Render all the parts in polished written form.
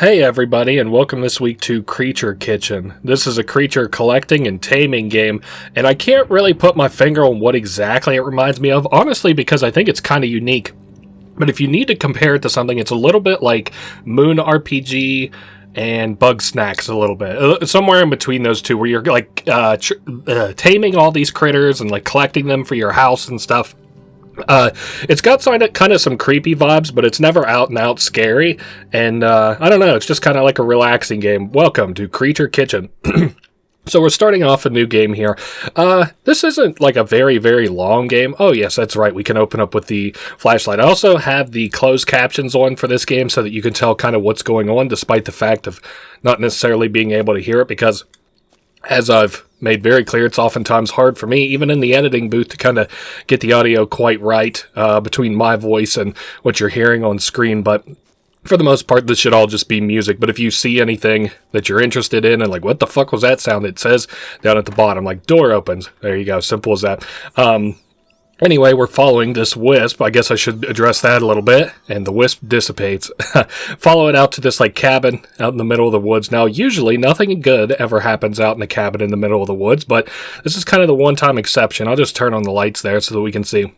Hey everybody, and welcome this week to Creature Kitchen. This is a creature collecting and taming game, and I can't really put my finger on what exactly it reminds me of, honestly, because I think it's kind of unique. But if you need to compare it to something, it's a little bit like Moon RPG and Bug Snacks a little bit. Somewhere in between those two, where you're like taming all these critters and like collecting them for your house and stuff. It's got kind of some creepy vibes, but it's never out and out scary. And I don't know, it's just kind of like a relaxing game. Welcome to Creature Kitchen. So we're starting off a new game here. This isn't like a very, very long game. Oh yes, that's right. We can open up with the flashlight. I also have the closed captions on for this game so that you can tell kind of what's going on, despite the fact of not necessarily being able to hear it, because as I've made very clear, it's oftentimes hard for me, even in the editing booth, to kind of get the audio quite right between my voice and what you're hearing on screen. But for the most part, this should all just be music. But if you see anything that you're interested in and like, what the fuck was that sound? It says down at the bottom, like door opens. There you go. Simple as that. Anyway, we're following this wisp. I guess I should address that a little bit. And the wisp dissipates. Follow it out to this like cabin out in the middle of the woods. Now, usually nothing good ever happens out in a cabin in the middle of the woods, but this is kind of the one-time exception. I'll just turn on the lights there so that we can see.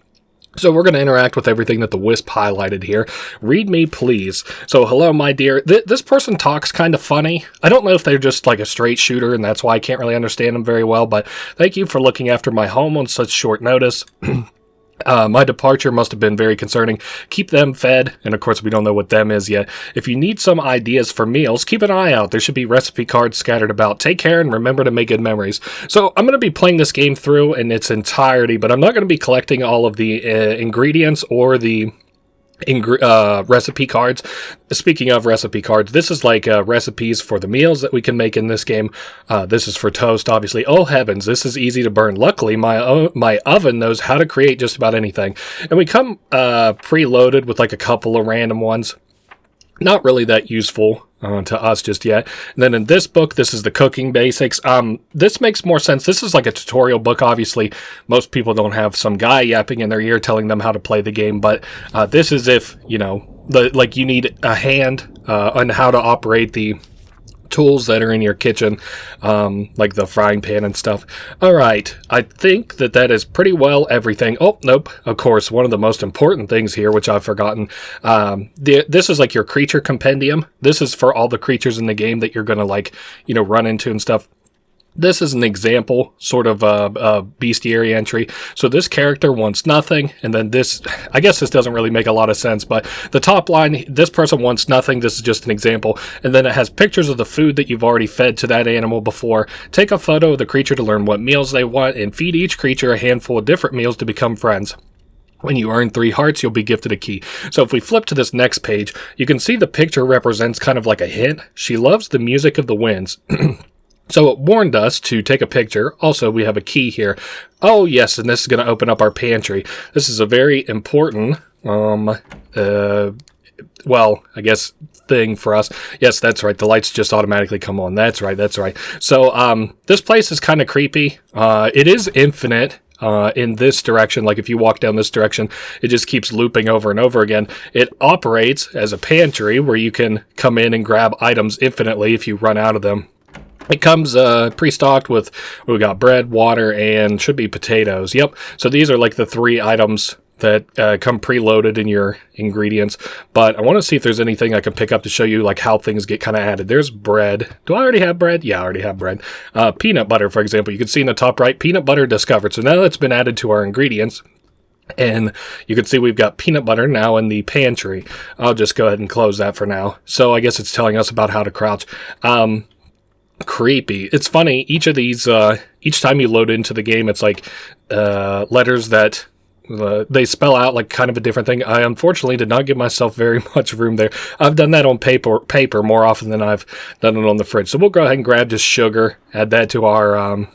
So we're going to interact with everything that the wisp highlighted here. Read me, please. So, hello, my dear. This person talks kind of funny. I don't know if they're just like a straight shooter, and that's why I can't really understand them very well, but thank you for looking after my home on such short notice. My departure must have been very concerning. Keep them fed, and of course we don't know what them is yet. If you need some ideas for meals, keep an eye out. There should be recipe cards scattered about. Take care and remember to make good memories. So I'm going to be playing this game through in its entirety, but I'm not going to be collecting all of the ingredients or the recipe cards. Speaking of recipe cards, this is like recipes for the meals that we can make in this game. This is for toast, obviously. Oh heavens, this is easy to burn. Luckily, my oven knows how to create just about anything. And we come preloaded with like a couple of random ones. Not really that useful to us just yet. And then in this book, this is the cooking basics. This makes more sense. This is like a tutorial book. Obviously, most people don't have some guy yapping in their ear telling them how to play the game, but this is if, you know, like you need a hand on how to operate the tools that are in your kitchen, like the frying pan and stuff. All right, I think that is pretty well everything. Oh, nope. Of course, one of the most important things here, which I've forgotten. This is like your creature compendium. This is for all the creatures in the game that you're going to like, you know, run into and stuff. This is an example, sort of a bestiary entry. So this character wants nothing, and then this, I guess this doesn't really make a lot of sense, but the top line, this person wants nothing, this is just an example, and then it has pictures of the food that you've already fed to that animal before. Take a photo of the creature to learn what meals they want, and feed each creature a handful of different meals to become friends. When you earn 3 hearts, you'll be gifted a key. So if we flip to this next page, you can see the picture represents kind of like a hint. She loves the music of the winds. So it warned us to take a picture. Also, we have a key here. Oh, yes, and this is going to open up our pantry. This is a very important, well, I guess, thing for us. Yes, that's right. The lights just automatically come on. That's right. So this place is kind of creepy. It is infinite. In this direction, like if you walk down this direction, it just keeps looping over and over again. It operates as a pantry where you can come in and grab items infinitely if you run out of them. It comes pre-stocked with, we got bread, water, and should be potatoes. Yep. So these are like the 3 items that come preloaded in your ingredients. But I want to see if there's anything I can pick up to show you like how things get kind of added. There's bread. Do I already have bread? Yeah, I already have bread. Peanut butter, for example. You can see in the top right, peanut butter discovered. So now that's been added to our ingredients. And you can see we've got peanut butter now in the pantry. I'll just go ahead and close that for now. So I guess it's telling us about how to crouch. Creepy. It's funny, each of these, each time you load into the game, it's like letters that they spell out like kind of a different thing. I unfortunately did not give myself very much room there. I've done that on paper more often than I've done it on the fridge. So we'll go ahead and grab just sugar, add that to our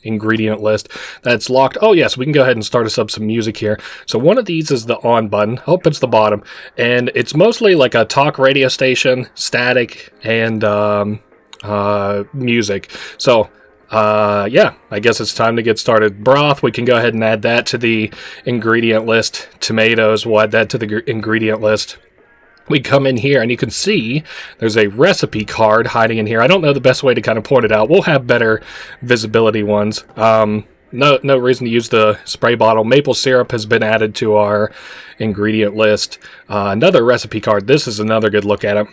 ingredient list. That's locked. Oh yes, we can go ahead and start us up some music here. So one of these is the on button. Oh, it's the bottom, and it's mostly like a talk radio station, static, and music. So yeah, I guess it's time to get started. Broth, we can go ahead and add that to the ingredient list. Tomatoes, we'll add that to the ingredient list. we come in here and you can see there's a recipe card hiding in here. I don't know the best way to kind of point it out. We'll have better visibility ones. No reason to use the spray bottle. Maple syrup has been added to our ingredient list. Another recipe card. This is another good look at it.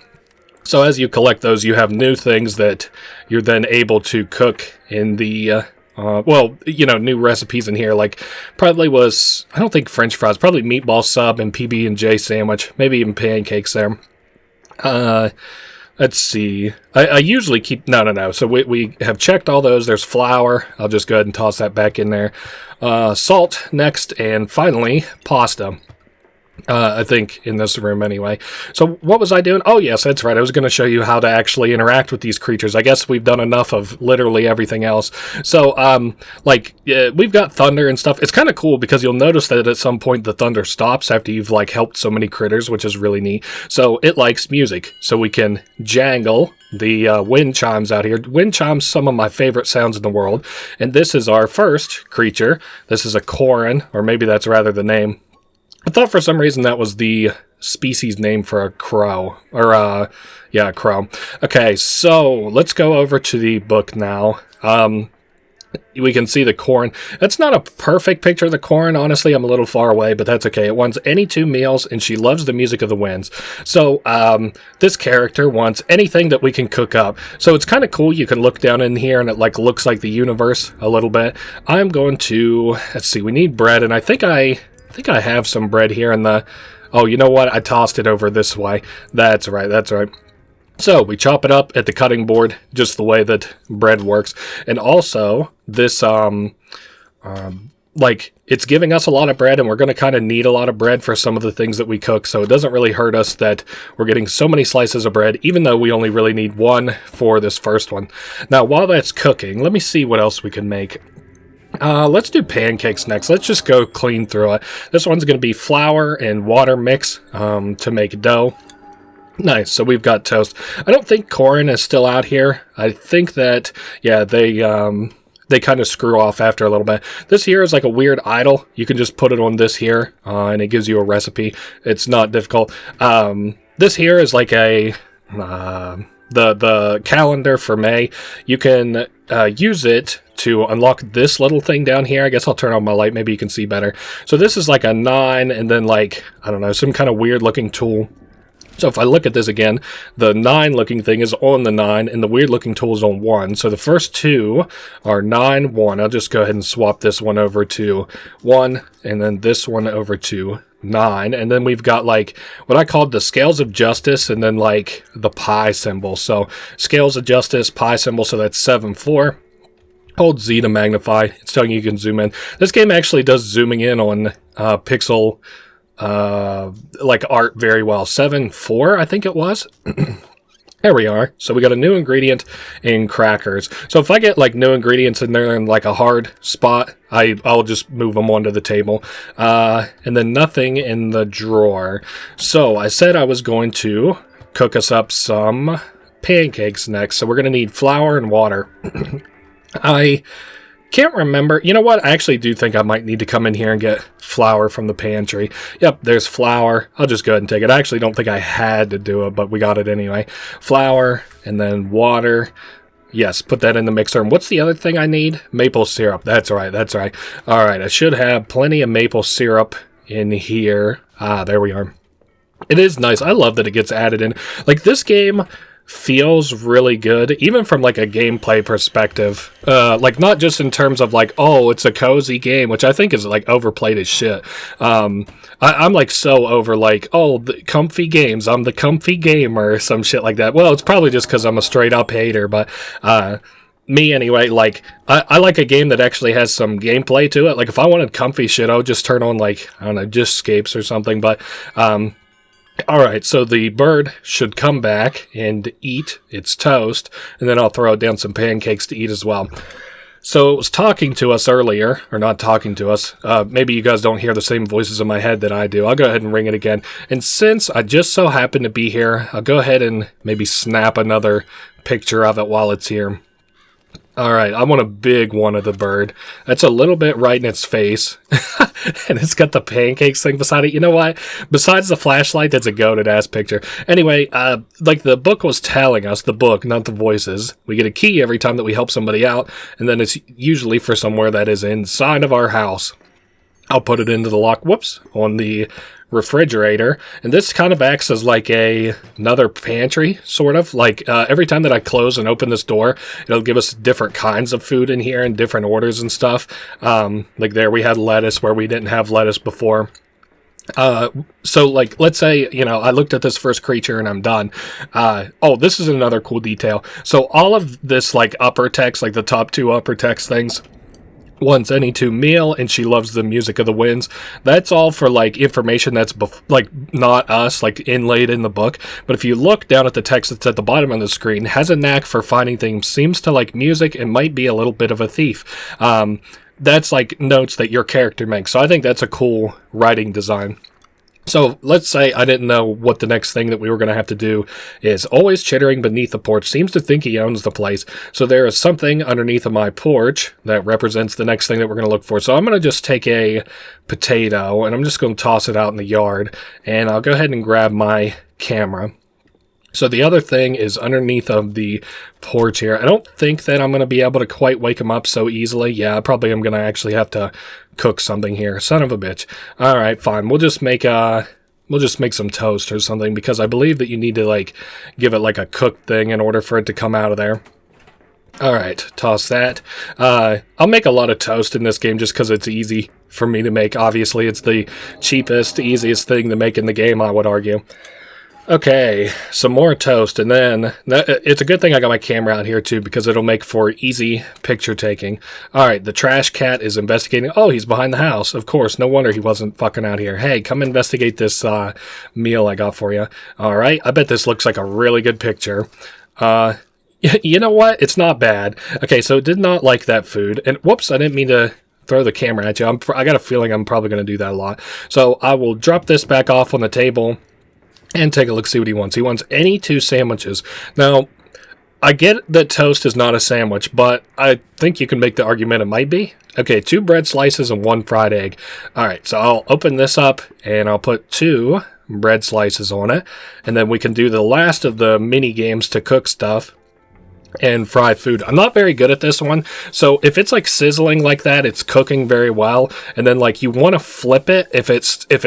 So as you collect those, you have new things that you're then able to cook in the... new recipes in here, like probably was, I don't think French fries, probably meatball sub and PB&J sandwich, maybe even pancakes there. Let's see. I usually keep, no. So we have checked all those. There's flour. I'll just go ahead and toss that back in there. Salt next, and finally, pasta. I think in this room anyway. So what was I doing? Oh yes, that's right. I was going to show you how to actually interact with these creatures. I guess we've done enough of literally everything else. So we've got thunder and stuff. It's kind of cool because you'll notice that at some point the thunder stops after you've like helped so many critters, which is really neat. So it likes music. So we can jangle the wind chimes out here. Wind chimes, some of my favorite sounds in the world. And this is our first creature. This is a Corrin, or maybe that's rather the name. I thought for some reason that was the species name for a crow. Or, crow. Okay, so let's go over to the book now. We can see the Corrin. That's not a perfect picture of the Corrin. Honestly, I'm a little far away, but that's okay. It wants any 2 meals, and she loves the music of the winds. So, this character wants anything that we can cook up. So it's kind of cool. You can look down in here, and it like looks like the universe a little bit. I'm going to, let's see, we need bread, and I think I have some bread here in the... Oh, you know what? I tossed it over this way. That's right. So, we chop it up at the cutting board, just the way that bread works. And also, this, it's giving us a lot of bread, and we're going to kind of need a lot of bread for some of the things that we cook. So, it doesn't really hurt us that we're getting so many slices of bread, even though we only really need 1 for this first one. Now, while that's cooking, let me see what else we can make. Let's do pancakes next. Let's just go clean through it. This one's going to be flour and water mix to make dough. Nice. So we've got toast. I don't think Corrin is still out here. I think that, they kind of screw off after a little bit. This here is like a weird idol. You can just put it on this here, and it gives you a recipe. It's not difficult. This here is like a... the calendar for May. You can use it to unlock this little thing down here. I guess I'll turn on my light. Maybe you can see better. So this is like a 9 and then like, I don't know, some kind of weird looking tool. So if I look at this again, the 9 looking thing is on the 9 and the weird looking tool is on 1. So the first 2 are 9, 1. I'll just go ahead and swap this one over to 1 and then this one over to 9, and then we've got like what I called the scales of justice and then like the pi symbol. So scales of justice, pi symbol, so that's 7, 4. Hold Z to magnify. It's telling you can zoom in. This game actually does zooming in on pixel like art very well. 7, 4, I think it was. There we are. So we got a new ingredient in crackers. So if I get like new ingredients and they're in like a hard spot, I'll just move them onto the table. And then nothing in the drawer. So I said I was going to cook us up some pancakes next. So we're going to need flour and water. I can't remember. You know what? I actually do think I might need to come in here and get flour from the pantry. Yep, there's flour. I'll just go ahead and take it. I actually don't think I had to do it, but we got it anyway. Flour and then water. Yes, put that in the mixer. And what's the other thing I need? Maple syrup. That's right. All right, I should have plenty of maple syrup in here. There we are. It is nice. I love that it gets added in. Like, this game feels really good, even from like a gameplay perspective. Like, not just in terms of like, oh, it's a cozy game, which I think is like overplayed as shit. I'm like so over like, oh, the comfy games, I'm the comfy gamer or some shit like that. Well, it's probably just because I'm a straight up hater, but me anyway, like, I like a game that actually has some gameplay to it. Like, if I wanted comfy shit, I would just turn on like, I don't know, just Scapes or something. But alright, so the bird should come back and eat its toast, and then I'll throw down some pancakes to eat as well. So it was talking to us earlier, or not talking to us. Maybe you guys don't hear the same voices in my head that I do. I'll go ahead and ring it again. And since I just so happen to be here, I'll go ahead and maybe snap another picture of it while it's here. All right, I want a big one of the bird. That's a little bit right in its face. And it's got the pancakes thing beside it. You know what? Besides the flashlight, that's a goated ass picture. Anyway, like the book was telling us, the book, not the voices, we get a key every time that we help somebody out, and then it's usually for somewhere that is inside of our house. I'll put it into the lock, on the refrigerator, and this kind of acts as like another pantry, sort of. Like every time that I close and open this door, it'll give us different kinds of food in here and different orders and stuff. Like there we had lettuce where we didn't have lettuce before. So like, let's say, I looked at this first creature and I'm done. This is another cool detail. So all of this like upper text, like the top two upper text things, wants any to meal, and she loves the music of the winds. That's all for like information that's like not us, like inlaid in the book. But if you look down at the text that's at the bottom of the screen, has a knack for finding things, seems to like music, and might be a little bit of a thief. That's like notes that your character makes. So I think that's a cool writing design. So let's say I didn't know what the next thing that we were going to have to do is. Always chittering beneath the porch, seems to think he owns the place. So there is something underneath of my porch that represents the next thing that we're going to look for. So I'm going to just take a potato and I'm just going to toss it out in the yard, and I'll go ahead and grab my camera. So the other thing is underneath of the porch here. I don't think that I'm going to be able to quite wake him up so easily. Yeah, probably I'm going to actually have to cook something here. Son of a bitch. All right, fine. We'll just make some toast or something, because I believe that you need to like give it like a cooked thing in order for it to come out of there. All right, toss that. I'll make a lot of toast in this game just because it's easy for me to make. Obviously, it's the cheapest, easiest thing to make in the game, I would argue. Okay, some more toast, and then it's a good thing I got my camera out here too, because it'll make for easy picture taking. All right, the trash cat is investigating. Oh, he's behind the house. Of course, no wonder he wasn't fucking out here. Hey, come investigate this meal I got for you. All right, I bet this looks like a really good picture. You know what? It's not bad. Okay, so it did not like that food, and whoops, I didn't mean to throw the camera at you. I got a feeling I'm probably going to do that a lot. So I will drop this back off on the table and take a look, see what he wants. He wants any 2 sandwiches. Now, I get that toast is not a sandwich, but I think you can make the argument it might be. Okay, 2 bread slices and 1 fried egg. All right, so I'll open this up, and I'll put 2 bread slices on it, and then we can do the last of the mini games to cook stuff and fry food. I'm not very good at this one, so if it's like sizzling like that, it's cooking very well, and then like you want to flip it if it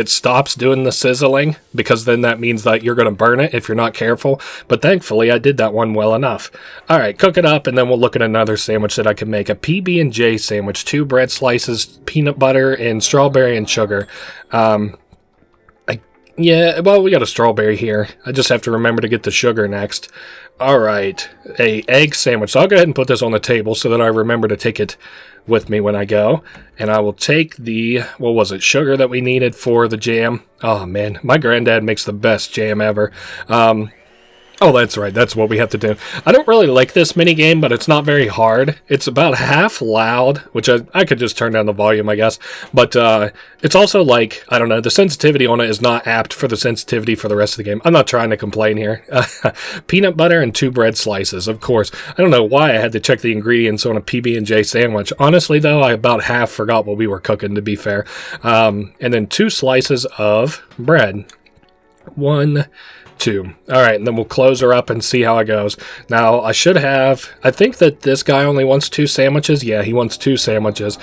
stops doing the sizzling, because then that means that you're going to burn it if you're not careful. But thankfully I did that one well enough. All right, cook it up, and then we'll look at another sandwich that I can make. A PB&J sandwich, 2 bread slices, peanut butter, and strawberry and sugar. Yeah, well, we got a strawberry here. I just have to remember to get the sugar next. All right, a egg sandwich. So I'll go ahead and put this on the table so that I remember to take it with me when I go. And I will take the, sugar that we needed for the jam. Oh, man, my granddad makes the best jam ever. Oh, that's right. That's what we have to do. I don't really like this mini game, but it's not very hard. It's about half loud, which I could just turn down the volume, I guess. But it's also like, I don't know, the sensitivity on it is not apt for the sensitivity for the rest of the game. I'm not trying to complain here. Peanut butter and 2 bread slices, of course. I don't know why I had to check the ingredients on a PB&J sandwich. Honestly, though, I about half forgot what we were cooking, to be fair. And then 2 slices of bread. 1, 2. All right, and then we'll close her up and see how it goes. Now, I think that this guy only wants 2 sandwiches. Yeah, he wants 2 sandwiches.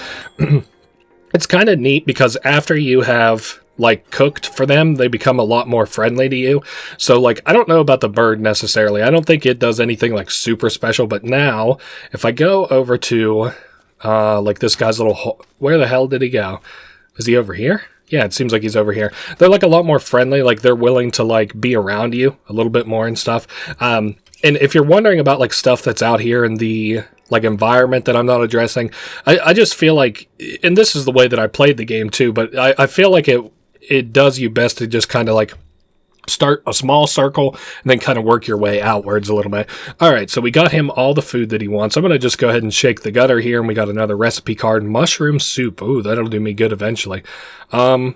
It's kind of neat because after you have like cooked for them, they become a lot more friendly to you. So like, I don't know about the bird necessarily. I don't think it does anything like super special, but now if I go over to like this guy's little hole, where the hell did he go? Is he over here? Yeah, it seems like he's over here. They're like a lot more friendly, like they're willing to like be around you a little bit more and stuff. And if you're wondering about like stuff that's out here in the like environment that I'm not addressing, I just feel like, and this is the way that I played the game too, but I feel like it does you best to just kind of like start a small circle and then kind of work your way outwards a little bit. All right, so we got him all the food that he wants. I'm going to just go ahead and shake the gutter here, and we got another recipe card. Mushroom soup. Ooh, that'll do me good eventually. I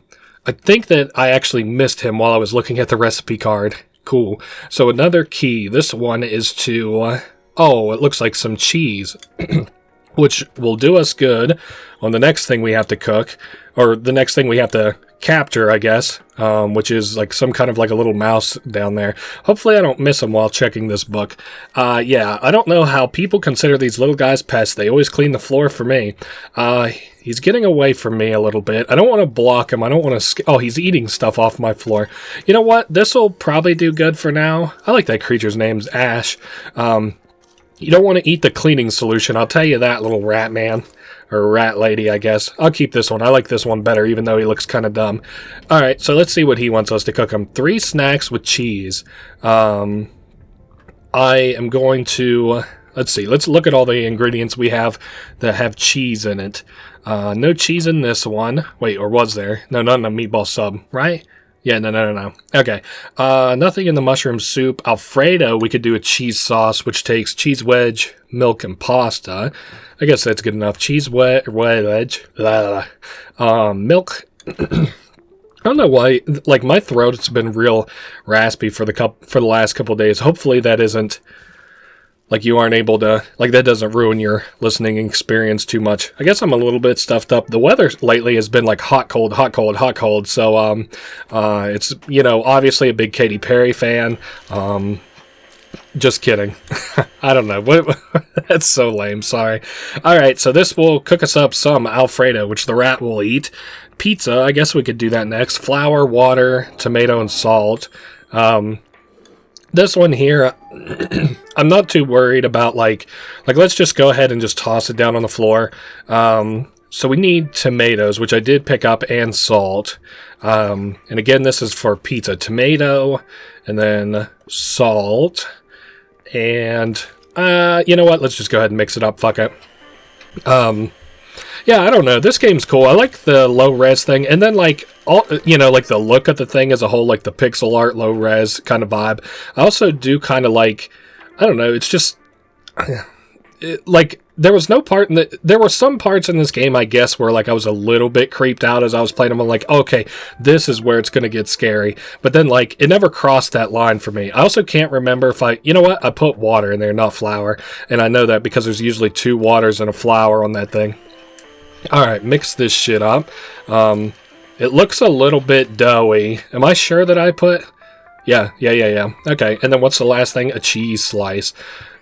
think that I actually missed him while I was looking at the recipe card. Cool. So another key. This one is to Oh, it looks like some cheese, which will do us good on the next thing we have to cook, or the next thing we have to capture, I guess, which is like some kind of like a little mouse down there. Hopefully I don't miss him while checking this book. Yeah, I don't know how people consider these little guys pests. They always clean the floor for me. He's getting away from me a little bit. I don't want to block him. I don't want to... Oh, he's eating stuff off my floor. You know what? This will probably do good for now. I like that creature's name's Ash. You don't want to eat the cleaning solution. I'll tell you that, little rat man. Or rat lady, I guess. I'll keep this one. I like this one better, even though he looks kind of dumb. Alright, so let's see what he wants us to cook him. 3 snacks with cheese. I am going to... Let's see. Let's look at all the ingredients we have that have cheese in it. No cheese in this one. Wait, or was there? No, not in a meatball sub, right? Yeah, no. Okay. Nothing in the mushroom soup. Alfredo, we could do a cheese sauce, which takes cheese wedge, milk, and pasta. I guess that's good enough. Cheese wedge, milk. I don't know why, like, my throat's been real raspy for the last couple of days. Hopefully that isn't... Like, you aren't able to... Like, that doesn't ruin your listening experience too much. I guess I'm a little bit stuffed up. The weather lately has been, like, hot, cold, hot, cold, hot, cold. So, it's, you know, obviously a big Katy Perry fan. Just kidding. I don't know. That's so lame. Sorry. Alright, so this will cook us up some Alfredo, which the rat will eat. Pizza, I guess we could do that next. Flour, water, tomato, and salt. This one here, I'm not too worried about, like, let's just go ahead and just toss it down on the floor. So we need tomatoes, which I did pick up, and salt. And again, this is for pizza. Tomato, and then salt, and, you know what, let's just go ahead and mix it up, fuck it. Yeah, I don't know. This game's cool. I like the low-res thing. And then, like, all, you know, like the look of the thing as a whole, like the pixel art, low-res kind of vibe. I also do kind of like, I don't know, it's just, like, there was no part in there were some parts in this game, I guess, where, like, I was a little bit creeped out as I was playing them. I'm like, okay, this is where it's going to get scary. But then, like, it never crossed that line for me. I also can't remember if you know what? I put water in there, not flour. And I know that because there's usually 2 waters and a flour on that thing. Alright, mix this shit up. It looks a little bit doughy. Am I sure that I put... Yeah. Okay, and then what's the last thing? A cheese slice.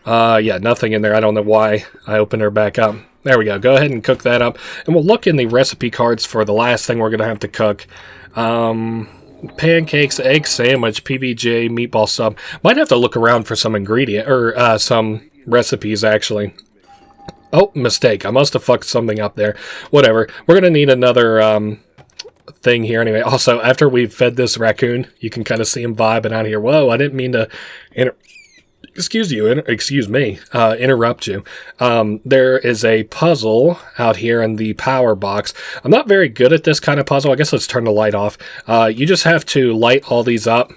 Yeah, nothing in there. I don't know why I opened her back up. There we go. Go ahead and cook that up. And we'll look in the recipe cards for the last thing we're going to have to cook. Pancakes, egg sandwich, PBJ, meatball sub. Might have to look around for some ingredient, or some recipes, actually. Oh, mistake. I must have fucked something up there. Whatever. We're going to need another thing here anyway. Also, after we've fed this raccoon, you can kind of see him vibing out here. Whoa, I didn't mean to interrupt you. There is a puzzle out here in the power box. I'm not very good at this kind of puzzle. I guess let's turn the light off. You just have to light all these up.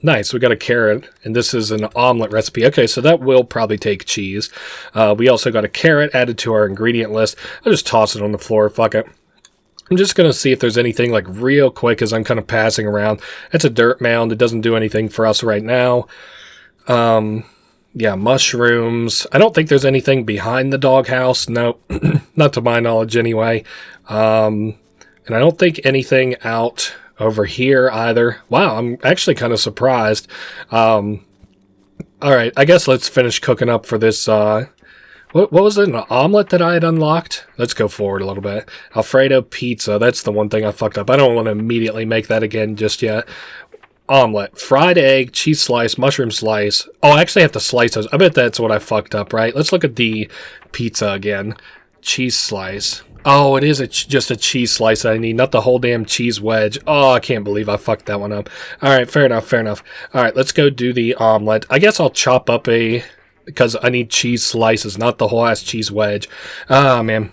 Nice, we got a carrot, and this is an omelet recipe. Okay, so that will probably take cheese. We also got a carrot added to our ingredient list. I'll just toss it on the floor, fuck it. I'm just going to see if there's anything, like, real quick as I'm kind of passing around. It's a dirt mound. It doesn't do anything for us right now. Yeah, mushrooms. I don't think there's anything behind the doghouse. No, not to my knowledge anyway. And I don't think anything out over here either. Wow, I'm actually kind of surprised. Alright, I guess let's finish cooking up for this, what was it, an omelet that I had unlocked? Let's go forward a little bit. Alfredo pizza, that's the one thing I fucked up. I don't want to immediately make that again just yet. Omelet, fried egg, cheese slice, mushroom slice. Oh, I actually have to slice those. I bet that's what I fucked up, right? Let's look at the pizza again. Cheese slice. Oh, it is just a cheese slice that I need, not the whole damn cheese wedge. Oh, I can't believe I fucked that one up. Alright, fair enough. Alright, let's go do the omelet. I guess I'll chop up because I need cheese slices, not the whole ass cheese wedge. Ah, man.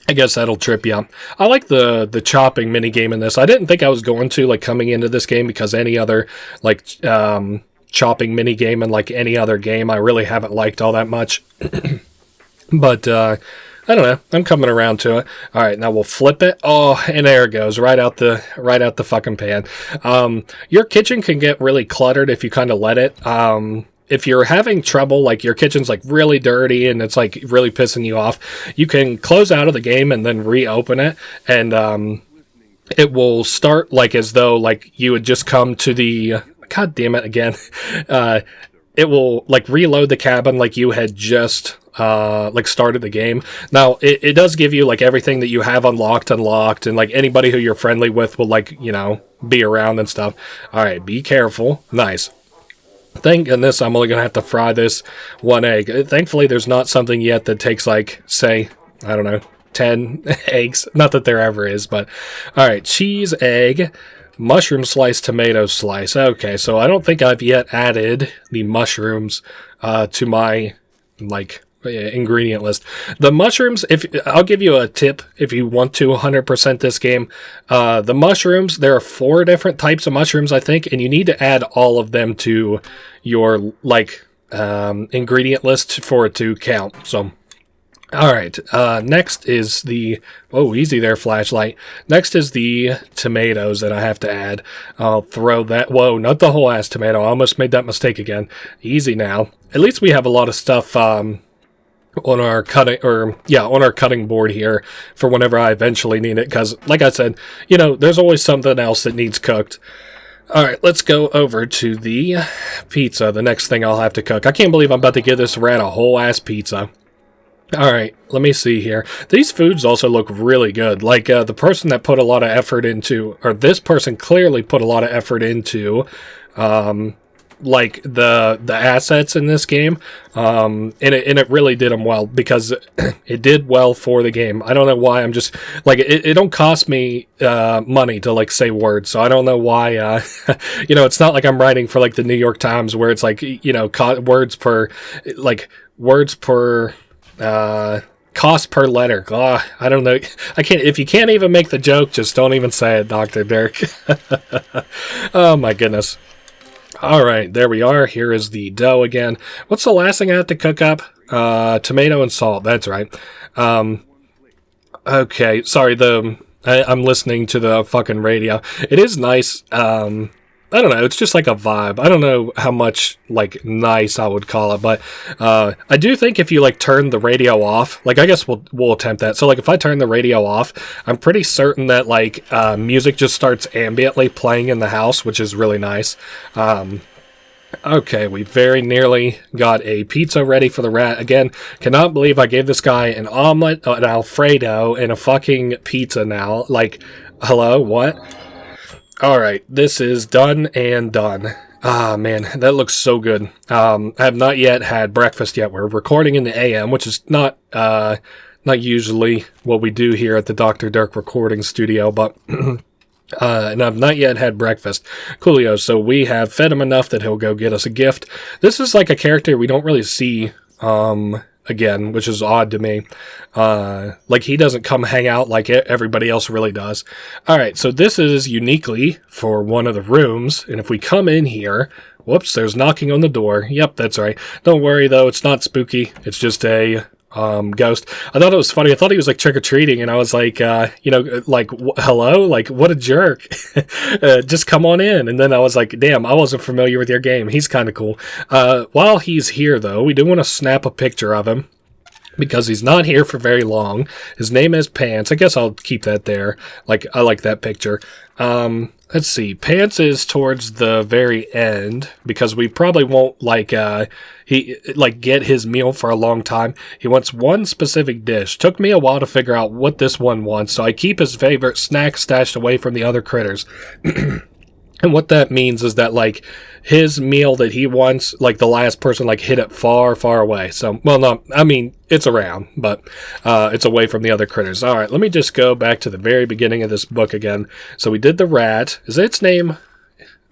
I guess that'll trip you up. I like the chopping minigame in this. I didn't think I was going to, like, coming into this game, because any other, like, chopping minigame in, like, any other game I really haven't liked all that much. But, I don't know. I'm coming around to it. All right, now we'll flip it. Oh, and there it goes, right out the fucking pan. Your kitchen can get really cluttered if you kind of let it. if you're having trouble, like your kitchen's like really dirty and it's like really pissing you off, you can close out of the game and then reopen it, and it will start like as though like you would just come to the, god damn it again, it will like reload the cabin like you had just like started the game. Now it does give you like everything that you have unlocked, and like anybody who you're friendly with will like, you know, be around and stuff. All right, be careful. Nice. Thank goodness I'm only gonna have to fry this one egg. Thankfully there's not something yet that takes like, say, I don't know, 10 eggs. Not that there ever is, but all right, cheese, egg, mushroom slice, tomato slice. Okay, so I don't think I've yet added the mushrooms to my like ingredient list. The mushrooms, if I'll give you a tip if you want to 100% this game. The mushrooms, there are 4 different types of mushrooms, I think, and you need to add all of them to your like ingredient list for it to count. So all right, next is the, oh, easy there, flashlight. Next is the tomatoes that I have to add. I'll throw that, whoa, not the whole ass tomato. I almost made that mistake again. Easy now. At least we have a lot of stuff on our cutting board here for whenever I eventually need it, because like I said, you know, there's always something else that needs cooked. All right, let's go over to the pizza, the next thing I'll have to cook. I can't believe I'm about to give this rat a whole ass pizza. All right, let me see here. These foods also look really good. Like the person that put a lot of effort into, or this person clearly put a lot of effort into, like the assets in this game, and it really did them well, because it did well for the game. I don't know why. I'm just like, it don't cost me money to like say words, so I don't know why. You know, it's not like I'm writing for like the New York Times where it's like, you know, words per cost per letter. I don't know. I can't. If you can't even make the joke, just don't even say it, Dr. Dirk. Oh my goodness. All right, there we are. Here is the dough again. What's the last thing I have to cook up? Tomato and salt. That's right. Okay, sorry. I'm listening to the fucking radio. It is nice. I don't know, it's just like a vibe. I don't know how much, like, nice I would call it, but I do think if you, like, turn the radio off, like, I guess we'll attempt that. So, like, if I turn the radio off, I'm pretty certain that, like, music just starts ambiently playing in the house, which is really nice. Okay, we very nearly got a pizza ready for the rat. Again, cannot believe I gave this guy an omelet, an Alfredo, and a fucking pizza now. Like, hello, what? Alright, this is done and done. Ah, man, that looks so good. I have not yet had breakfast yet. We're recording in the AM, which is not usually what we do here at the Dr. Dirk recording studio, but and I've not yet had breakfast. Coolio, so we have fed him enough that he'll go get us a gift. This is like a character we don't really see again, which is odd to me. Like, he doesn't come hang out like everybody else really does. Alright, so this is uniquely for one of the rooms, and if we come in here, whoops, there's knocking on the door. Yep, that's right. Don't worry, though, it's not spooky. It's just a ghost. I thought it was funny. I thought he was like trick-or-treating, and I was like, you know, like, hello? Like, what a jerk. Just come on in. And then I was like, damn, I wasn't familiar with your game. He's kind of cool. While he's here, though, we do want to snap a picture of him, because he's not here for very long. His name is Pants. I guess I'll keep that there. Like, I like that picture. Let's see. Pants is towards the very end, because we probably won't like get his meal for a long time. He wants one specific dish. Took me a while to figure out what this one wants, so I keep his favorite snack stashed away from the other critters. And what that means is that, like, his meal that he wants, like, the last person, like, hid it far, far away. So, well, no, I mean, it's around, but it's away from the other critters. All right, let me just go back to the very beginning of this book again. So we did the rat. Is its name?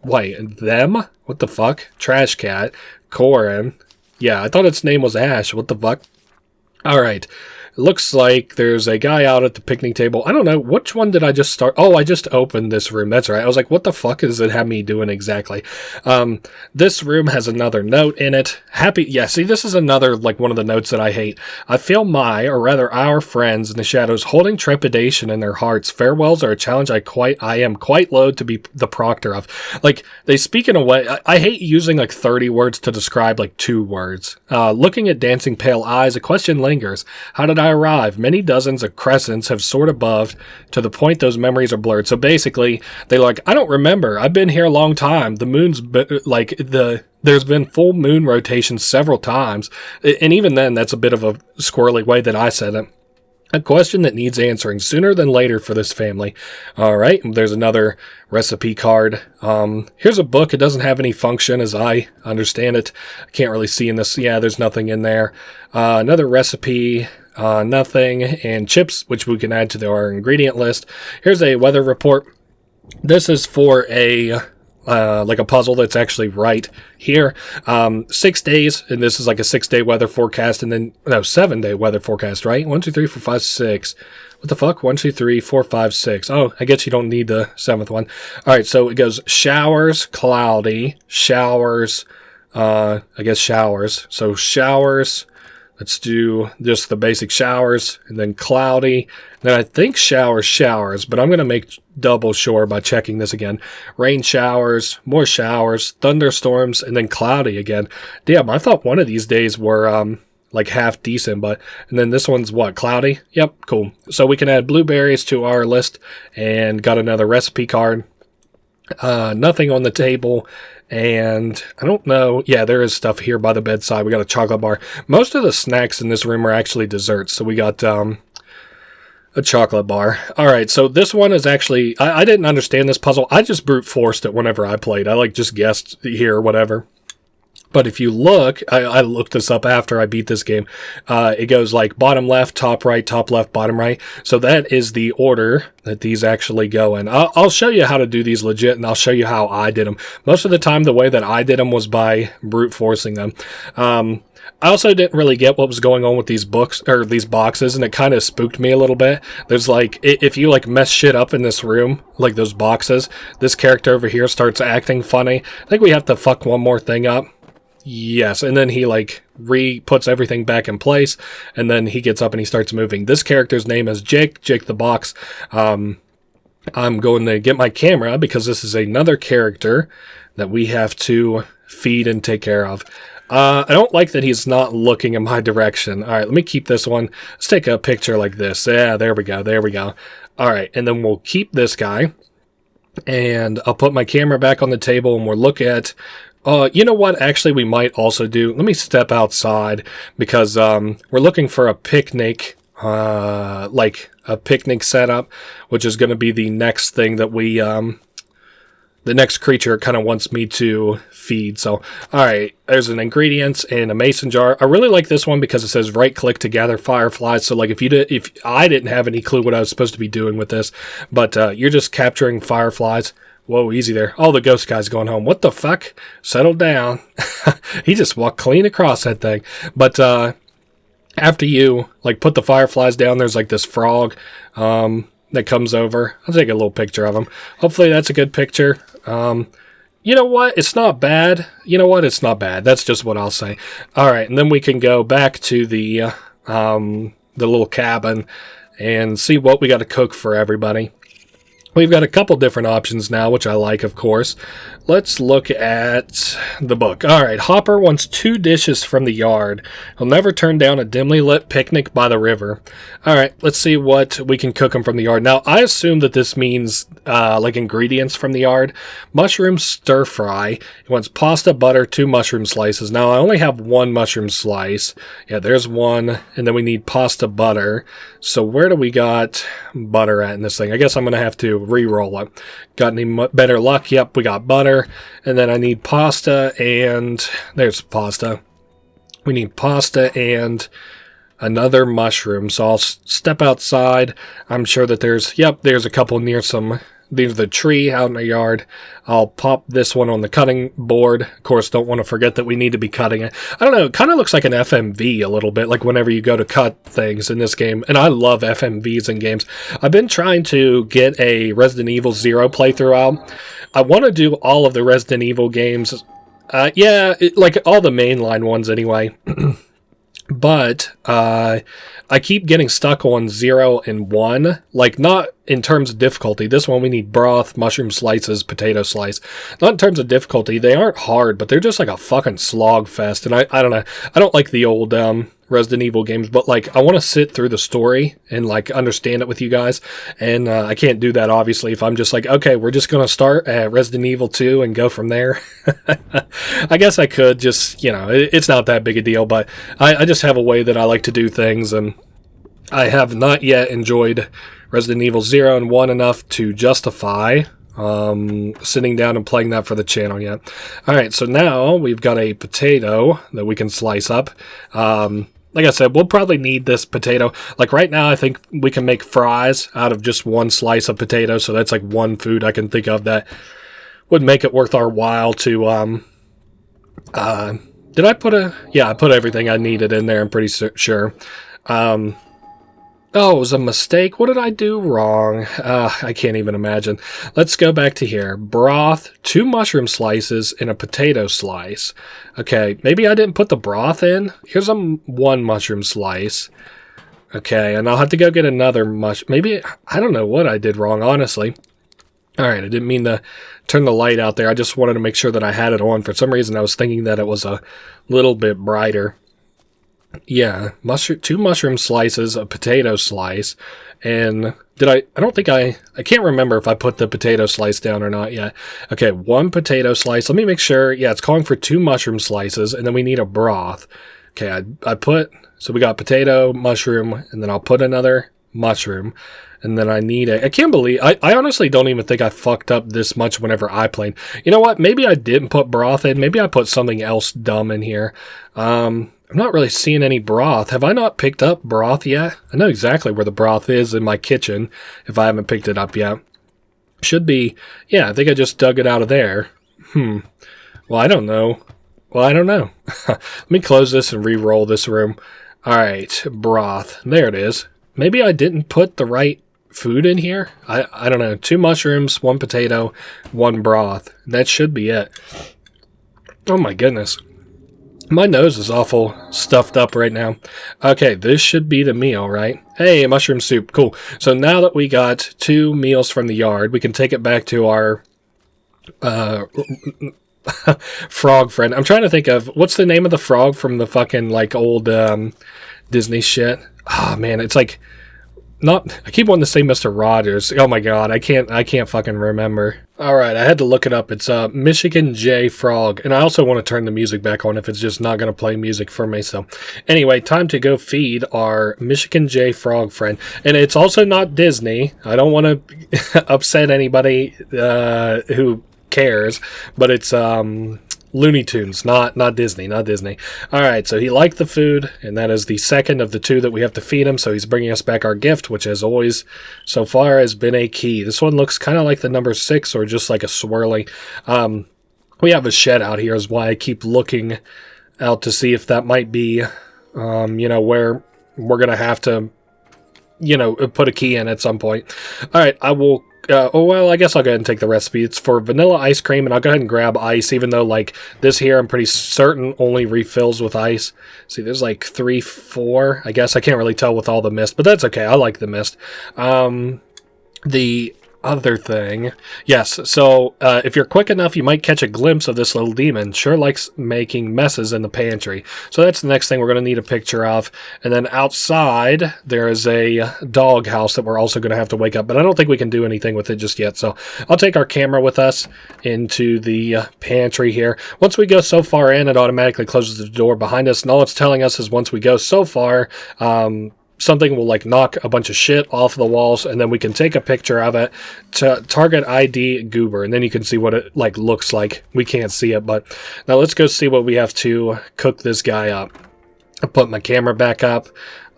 Wait, them? What the fuck? Trash cat. Corrin. Yeah, I thought its name was Ash. What the fuck? All right. looks like there's a guy out at the picnic table. I don't know, which one did I just start? Oh, I just opened this room. That's right. I was like, what the fuck does it have me doing exactly? This room has another note in it. Yeah, see, this is another, like, one of the notes that I hate. I feel or rather our friends in the shadows holding trepidation in their hearts. Farewells are a challenge I am quite loath to be the proctor of. Like, they speak in a way, I hate using, like, 30 words to describe, like, 2 words. Looking at dancing pale eyes, a question lingers. How did I arrive? Many dozens of crescents have soared above to the point those memories are blurred. So basically, they're like, I don't remember. I've been here a long time. The moon's there's been full moon rotations several times. And even then, that's a bit of a squirrely way that I said it. A question that needs answering sooner than later for this family. All right, there's another recipe card. Here's a book. It doesn't have any function as I understand it. I can't really see in this. Yeah, there's nothing in there. Another recipe. Nothing. And chips, which we can add to our ingredient list. Here's a weather report. This is for a puzzle that's actually right here. 6 days, and this is like a 6-day weather forecast, and then, 7-day weather forecast, right? 1, 2, 3, 4, 5, 6. What the fuck? 1, 2, 3, 4, 5, 6. Oh, I guess you don't need the 7th one. All right, so it goes showers, cloudy, showers, showers. So showers, let's do just the basic showers, and then cloudy. Then I think showers, but I'm going to make double sure by checking this again. Rain showers, more showers, thunderstorms, and then cloudy again. Damn, I thought one of these days were like half decent, and then this one's what, cloudy? Yep, cool. So we can add blueberries to our list, and got another recipe card. Nothing on the table. And I don't know. Yeah, there is stuff here by the bedside. We got a chocolate bar. Most of the snacks in this room are actually desserts. So we got a chocolate bar. All right, so this one is actually, I didn't understand this puzzle. I just brute forced it whenever I played. I just guessed here or whatever. But if you look, I looked this up after I beat this game. It goes like bottom left, top right, top left, bottom right. So that is the order that these actually go in. I'll show you how to do these legit, and I'll show you how I did them. Most of the time, the way that I did them was by brute forcing them. I also didn't really get what was going on with these books or these boxes, and it kind of spooked me a little bit. There's like, if you like mess shit up in this room, like those boxes, this character over here starts acting funny. I think we have to fuck one more thing up. Yes, and then he like puts everything back in place, and then he gets up and he starts moving. This character's name is Jake the Box. I'm going to get my camera because this is another character that we have to feed and take care of. I don't like that he's not looking in my direction. All right, let me keep this one. Let's take a picture like this. Yeah, there we go. All right, and then we'll keep this guy, and I'll put my camera back on the table, and we'll look at... you know what? Actually, we might also do... Let me step outside, because we're looking for a picnic, like a picnic setup, which is going to be the next thing that we... the next creature kind of wants me to feed. So, all right, there's an ingredients and a mason jar. I really like this one because it says right-click to gather fireflies. So, like, if I didn't have any clue what I was supposed to be doing with this, but you're just capturing fireflies. Whoa, easy there. Oh, the ghost guy's going home. What the fuck? Settle down. He just walked clean across that thing. But after you, like, put the fireflies down, there's, like, this frog that comes over. I'll take a little picture of him. Hopefully that's a good picture. You know what? It's not bad. It's not bad. That's just what I'll say. All right, and then we can go back to the little cabin and see what we got to cook for everybody. We've got a couple different options now, which I like, of course. Let's look at the book. All right, Hopper wants 2 dishes from the yard. He'll never turn down a dimly lit picnic by the river. All right, let's see what we can cook him from the yard. Now, I assume that this means like ingredients from the yard. Mushroom stir fry. He wants pasta, butter, 2 mushroom slices. Now, I only have 1 mushroom slice. Yeah, there's 1. And then we need pasta butter. So where do we got butter at in this thing? I guess I'm going to have to re-roll it. Got any better luck? Yep, we got butter. And then I need pasta, and there's pasta. We need pasta and another mushroom. So I'll step outside. I'm sure that there's a couple near some the tree out in the yard. I'll pop this one on the cutting board. Of course, don't want to forget that we need to be cutting it. I don't know, it kind of looks like an FMV a little bit, like whenever you go to cut things in this game. And I love FMVs in games. I've been trying to get a Resident Evil 0 playthrough out. I want to do all of the Resident Evil games. Like all the mainline ones anyway. But I keep getting stuck on 0 and 1, like not in terms of difficulty. This one we need broth, mushroom slices, potato slice. Not in terms of difficulty, they aren't hard, but they're just like a fucking slog fest. And I don't know, I don't like the old Resident Evil games, but like I want to sit through the story and like understand it with you guys, and I can't do that obviously if I'm just like, okay, we're just gonna start at Resident Evil 2 and go from there. I guess I could just, you know, it's not that big a deal, but I just have a way that I like to do things, and I have not yet enjoyed Resident Evil 0 and 1 enough to justify sitting down and playing that for the channel yet. Alright, so now we've got a potato that we can slice up. Like I said, we'll probably need this potato. Like right now, I think we can make fries out of just one slice of potato, so that's like one food I can think of that would make it worth our while to, did I put I put everything I needed in there, I'm pretty sure. Oh, it was a mistake. What did I do wrong? I can't even imagine. Let's go back to here. Broth, 2 mushroom slices, and a potato slice. Okay, maybe I didn't put the broth in. Here's 1 mushroom slice. Okay, and I'll have to go get another maybe, I don't know what I did wrong, honestly. Alright, I didn't mean to turn the light out there. I just wanted to make sure that I had it on. For some reason, I was thinking that it was a little bit brighter. Yeah, 2 mushroom slices, a potato slice, and I can't remember if I put the potato slice down or not yet. Okay, 1 potato slice. Let me make sure. Yeah, it's calling for 2 mushroom slices, and then we need a broth. Okay, so we got potato, mushroom, and then I'll put another mushroom, and then I need I can't believe, I honestly don't even think I fucked up this much whenever I played. You know what, maybe I didn't put broth in, maybe I put something else dumb in here. I'm not really seeing any broth. Have I not picked up broth yet? I know exactly where the broth is in my kitchen, if I haven't picked it up yet. Should be, yeah, I think I just dug it out of there. Well, I don't know. Let me close this and re-roll this room. Alright, broth. There it is. Maybe I didn't put the right food in here? I don't know. 2 mushrooms, 1 potato, 1 broth. That should be it. Oh my goodness. My nose is awful stuffed up right now. Okay, this should be the meal, right? Hey, mushroom soup. Cool. So now that we got 2 meals from the yard, we can take it back to our frog friend. I'm trying to think of, what's the name of the frog from the fucking, like, old Disney shit? Ah, man, it's like, I keep wanting to say Mr. Rogers. Oh my god, I can't fucking remember. Alright, I had to look it up. It's Michigan J Frog. And I also want to turn the music back on if it's just not going to play music for me. So anyway, time to go feed our Michigan J Frog friend. And it's also not Disney. I don't want to upset anybody who cares. But it's Looney Tunes, not Disney, Alright, so he liked the food, and that is the second of the 2 that we have to feed him, so he's bringing us back our gift, which as always, so far, has been a key. This one looks kind of like the number 6, or just like a swirly. We have a shed out here, is why I keep looking out to see if that might be, where we're going to have to, put a key in at some point. Alright, I will... I guess I'll go ahead and take the recipe. It's for vanilla ice cream, and I'll go ahead and grab ice, even though, like, this here I'm pretty certain only refills with ice. See, there's like 3, 4, I guess. I can't really tell with all the mist, but that's okay. I like the mist. The other thing, yes, so if you're quick enough, you might catch a glimpse of this little demon. Sure likes making messes in the pantry. So that's the next thing we're going to need a picture of. And then outside, there is a dog house that we're also going to have to wake up, but I don't think we can do anything with it just yet. So I'll take our camera with us into the pantry here. Once we go so far in, it automatically closes the door behind us, and all it's telling us is once we go so far, something will like knock a bunch of shit off the walls, and then we can take a picture of it to target ID Goober, and then you can see what it like looks like. We can't see it, but now let's go see what we have to cook this guy up. I put my camera back up.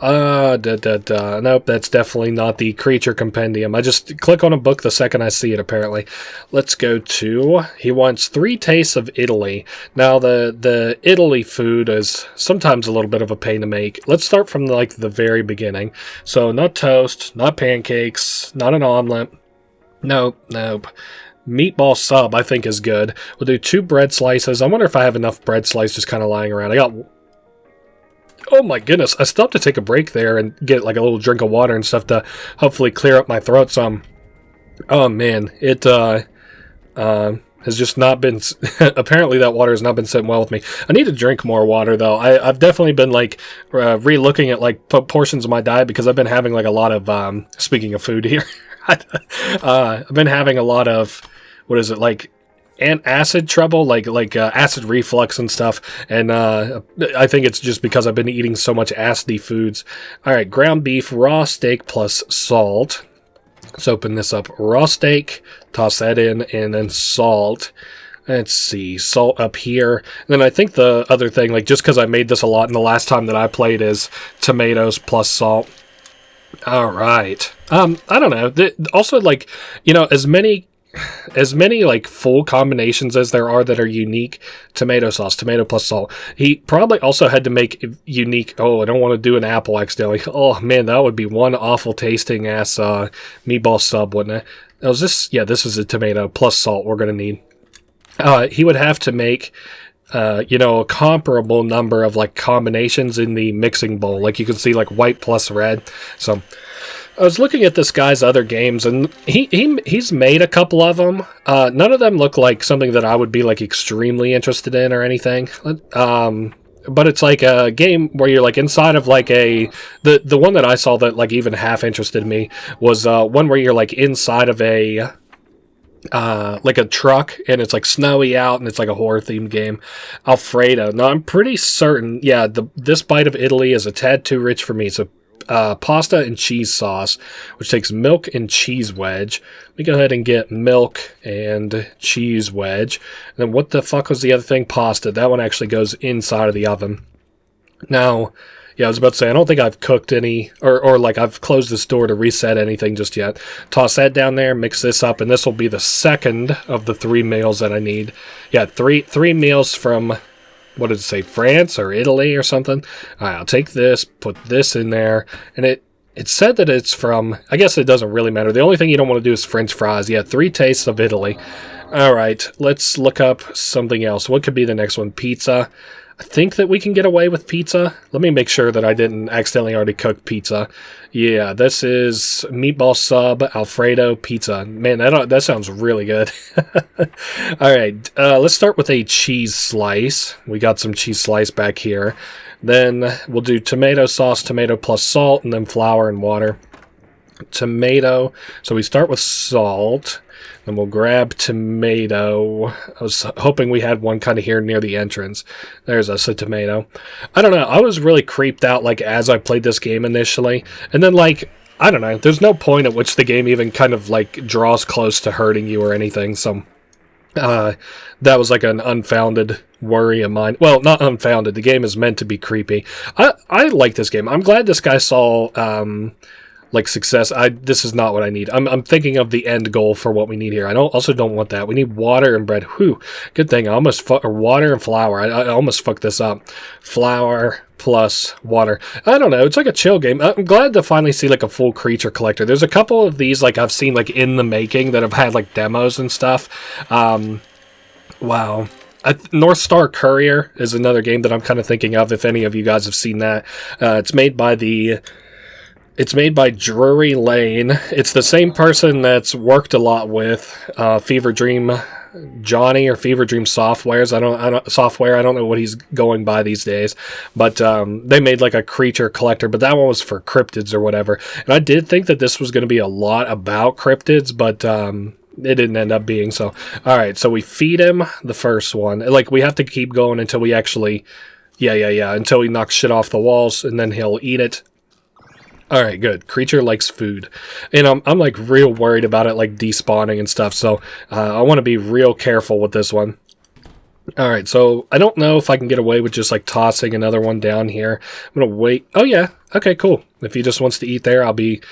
Nope, that's definitely not the creature compendium. I just click on a book the second I see it, apparently. Let's go to, he wants 3 tastes of Italy. Now, the Italy food is sometimes a little bit of a pain to make. Let's start from, like, the very beginning. So, not toast, not pancakes, not an omelet. Nope. Meatball sub, I think, is good. We'll do 2 bread slices. I wonder if I have enough bread slices kind of lying around. I got... Oh my goodness, I stopped to take a break there and get like a little drink of water and stuff to hopefully clear up my throat some. Oh man, it has just not been... apparently that water has not been sitting well with me. I need to drink more water though. I've definitely been like re-looking at like portions of my diet because I've been having like a lot of... speaking of food here, I've been having a lot of... What is it, like... and acid trouble, like acid reflux and stuff, and I think it's just because I've been eating so much acidy foods. Alright, ground beef, raw steak plus salt. Let's open this up. Raw steak, toss that in, and then salt. Let's see, salt up here. And then I think the other thing, like just because I made this a lot in the last time that I played, is tomatoes plus salt. Alright. I don't know. Also, like, you know, as many like full combinations as there are that are unique. Tomato sauce, tomato plus salt. He probably also had to make unique... Oh, I don't want to do an apple accidentally. Oh man, that would be one awful tasting ass meatball sub, wouldn't it? Oh, is this... Yeah, this is a tomato plus salt we're going to need. He would have to make... you know, a comparable number of like combinations in the mixing bowl. Like you can see, like white plus red. So I was looking at this guy's other games, and he's made a couple of them. None of them look like something that I would be like extremely interested in or anything. But it's like a game where you're like inside of like the one that I saw that like even half interested me was one where you're like inside of a truck, and it's like snowy out, and it's like a horror themed game. Alfredo. Now I'm pretty certain, yeah, this bite of Italy is a tad too rich for me. So pasta and cheese sauce, which takes milk and cheese wedge. Let me go ahead and get milk and cheese wedge. And then what the fuck was the other thing? Pasta. That one actually goes inside of the oven. Now, yeah, I was about to say, I don't think I've cooked any, or like I've closed this door to reset anything just yet. Toss that down there, mix this up, and this will be the second of the 3 meals that I need. Yeah, three meals from, what did it say, France or Italy or something? All right, I'll take this, put this in there, and it said that it's from, I guess it doesn't really matter. The only thing you don't want to do is French fries. Yeah, 3 tastes of Italy. All right, let's look up something else. What could be the next one? Pizza. I think that we can get away with pizza. Let me make sure that I didn't accidentally already cook pizza. Yeah, this is meatball sub, Alfredo, pizza. Man, that sounds really good. All right, let's start with a cheese slice. We got some cheese slice back here. Then we'll do tomato sauce, tomato plus salt, and then flour and water. Tomato. So we start with salt. And we'll grab tomato. I was hoping we had one kind of here near the entrance. There's us a tomato. I don't know. I was really creeped out like as I played this game initially. And then like, I don't know. There's no point at which the game even kind of like draws close to hurting you or anything. So that was like an unfounded worry of mine. Well, not unfounded. The game is meant to be creepy. I like this game. I'm glad this guy saw... like success. This is not what I need. I'm thinking of the end goal for what we need here. I also don't want that. We need water and bread. Whew. Good thing I almost water and flour. I almost fucked this up. Flour plus water. I don't know. It's like a chill game. I'm glad to finally see like a full creature collector. There's a couple of these like I've seen like in the making that have had like demos and stuff. Wow. North Star Courier is another game that I'm kind of thinking of, if any of you guys have seen that. It's made by Drury Lane. It's the same person that's worked a lot with Fever Dream Johnny or Fever Dream Softwares. I don't know what he's going by these days, but they made like a creature collector, but that one was for cryptids or whatever. And I did think that this was going to be a lot about cryptids, but it didn't end up being so. All right, so we feed him the first one. Like we have to keep going until we actually, until he knocks shit off the walls, and then he'll eat it. All right, good. Creature likes food. And I'm like real worried about it like despawning and stuff, so I want to be real careful with this one. Alright, so I don't know if I can get away with just like tossing another one down here. I'm gonna wait. Oh yeah, okay, cool. If he just wants to eat there, I'll be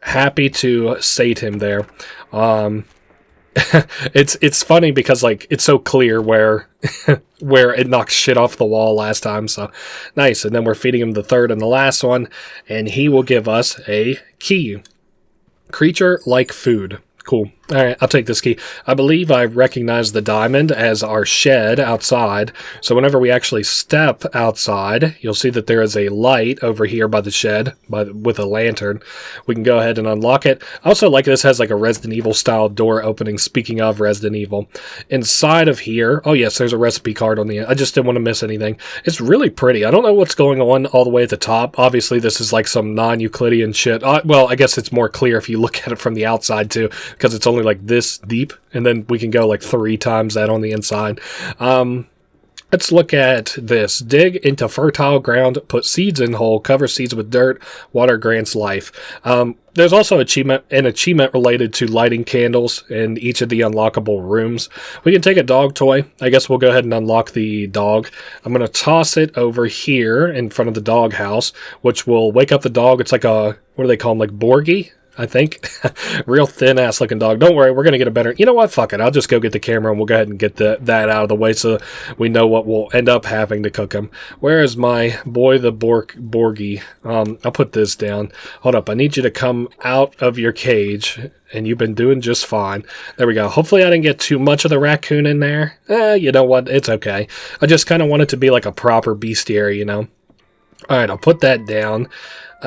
happy to sate him there. It's funny because like it's so clear where where it knocks shit off the wall last time, so nice. And then we're feeding him the third and the last one, and he will give us a key. Creature like food. Cool. All right, I'll take this key. I believe I recognize the diamond as our shed outside. So whenever we actually step outside, you'll see that there is a light over here by the shed with a lantern. We can go ahead and unlock it. I also like this has like a Resident Evil style door opening. Speaking of Resident Evil, inside of here, oh yes, there's a recipe card on the end. I just didn't want to miss anything. It's really pretty. I don't know what's going on all the way at the top. Obviously, this is like some non-Euclidean shit. Well, I guess it's more clear if you look at it from the outside too, because it's only like this deep, and then we can go like 3 times that on the inside. Let's look at this. Dig into fertile ground, put seeds in hole, cover seeds with dirt, water grants life. There's also an achievement related to lighting candles in each of the unlockable rooms. We can take a dog toy. I guess we'll go ahead and unlock the dog. I'm going to toss it over here in front of the dog house, which will wake up the dog. It's like a, what do they call them, like Borgie? I think. Real thin-ass looking dog. Don't worry, we're going to get a better... You know what? Fuck it. I'll just go get the camera and we'll go ahead and get that out of the way so we know what we'll end up having to cook him. Where is my boy, the Borgie? I'll put this down. Hold up. I need you to come out of your cage, and you've been doing just fine. There we go. Hopefully I didn't get too much of the raccoon in there. You know what? It's okay. I just kind of want it to be like a proper bestiary, you know? All right, I'll put that down.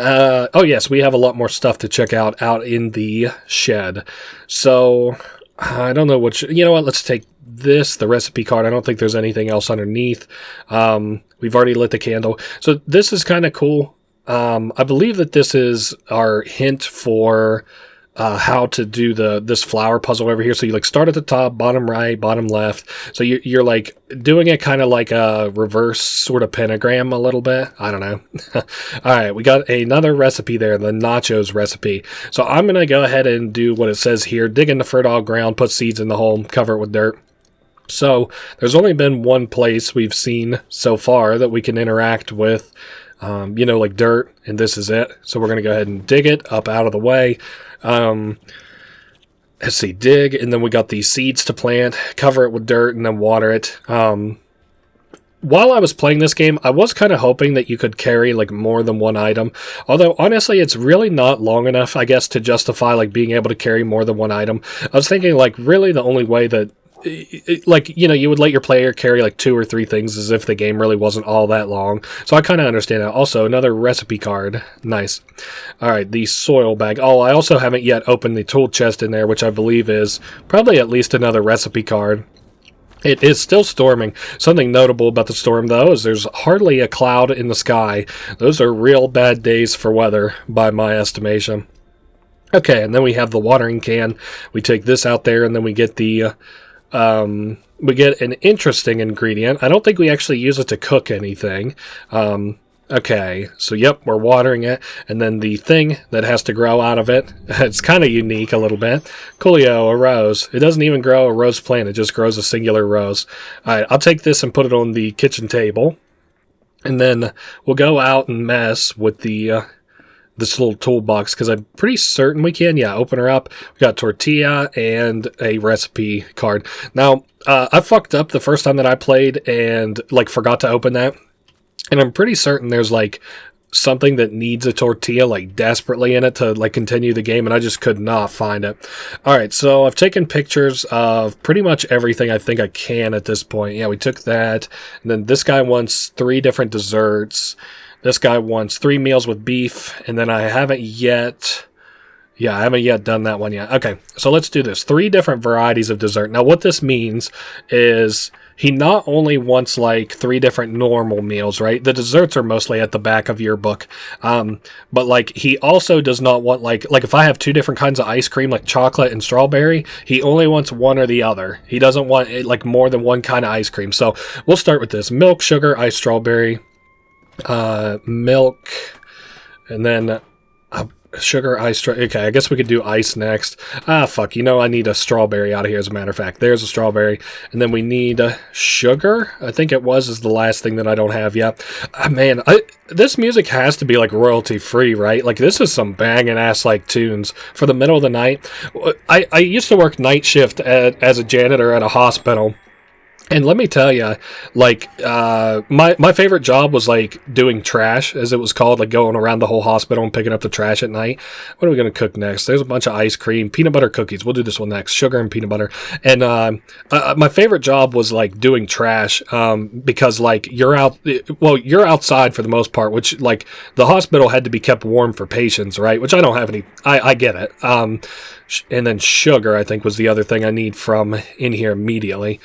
Oh yes, we have a lot more stuff to check out in the shed. So, I don't know which... You know what, let's take this, the recipe card. I don't think there's anything else underneath. We've already lit the candle. So this is kind of cool. I believe that this is our hint for... how to do this flower puzzle over here. So you like start at the top, bottom right, bottom left. So you're like doing it kind of like a reverse sort of pentagram a little bit. I don't know. All right, we got another recipe there, the nachos recipe. So I'm going to go ahead and do what it says here. Dig into fertile ground, put seeds in the hole, cover it with dirt. So there's only been one place we've seen so far that we can interact with, you know, like dirt, and this is it. So we're going to go ahead and dig it up out of the way. Let's see, dig, and then we got these seeds to plant, cover it with dirt, and then water it. While I was playing this game, I was kind of hoping that you could carry like more than one item. Although, honestly, it's really not long enough, I guess, to justify like being able to carry more than one item. I was thinking like really the only way that like, you know, you would let your player carry like 2 or 3 things as if the game really wasn't all that long. So I kind of understand that. Also, another recipe card. Nice. All right, the soil bag. Oh, I also haven't yet opened the tool chest in there, which I believe is probably at least another recipe card. It is still storming. Something notable about the storm, though, is there's hardly a cloud in the sky. Those are real bad days for weather, by my estimation. Okay, and then we have the watering can. We take this out there, and then we get the... we get an interesting ingredient. I don't think we actually use it to cook anything. Okay, so yep, we're watering it, and then the thing that has to grow out of it, it's kind of unique a little bit. Coolio, a rose. It doesn't even grow a rose plant, it just grows a singular rose. Alright, I'll take this and put it on the kitchen table, and then we'll go out and mess with the... this little toolbox, because I'm pretty certain we can. Yeah, open her up. We got tortilla and a recipe card. Now, I fucked up the first time that I played and, like, forgot to open that. And I'm pretty certain there's, like, something that needs a tortilla, like, desperately in it to, like, continue the game, and I just could not find it. Alright, so I've taken pictures of pretty much everything I think I can at this point. Yeah, we took that. And then this guy wants 3 different desserts. This guy wants 3 meals with beef, and then I haven't yet... Yeah, I haven't yet done that one yet. Okay, so let's do this. 3 different varieties of dessert. Now, what this means is he not only wants, like, 3 different normal meals, right? The desserts are mostly at the back of your book. But, like, he also does not want, like, if I have 2 different kinds of ice cream, like chocolate and strawberry, he only wants one or the other. He doesn't want, like, more than one kind of ice cream. So, we'll start with this. Milk, sugar, ice, strawberry... milk, and then Sugar, ice, okay, I guess we could do ice next. Ah, fuck, you know I need a strawberry out of here, as a matter of fact. There's a strawberry. And then we need sugar, I think it is the last thing that I don't have yet. Man, this music has to be, like, royalty-free, right? Like, this is some banging-ass, like, tunes. For the middle of the night. I used to work night shift as a janitor at a hospital. And let me tell you, like, my favorite job was, like, doing trash, as it was called, like, going around the whole hospital and picking up the trash at night. What are we going to cook next? There's a bunch of ice cream, peanut butter cookies. We'll do this one next. Sugar and peanut butter. And my favorite job was, like, doing trash because, like, you're outside for the most part, which, like, the hospital had to be kept warm for patients, right? Which I don't have any. I get it. And then sugar, I think, was the other thing I need from in here immediately.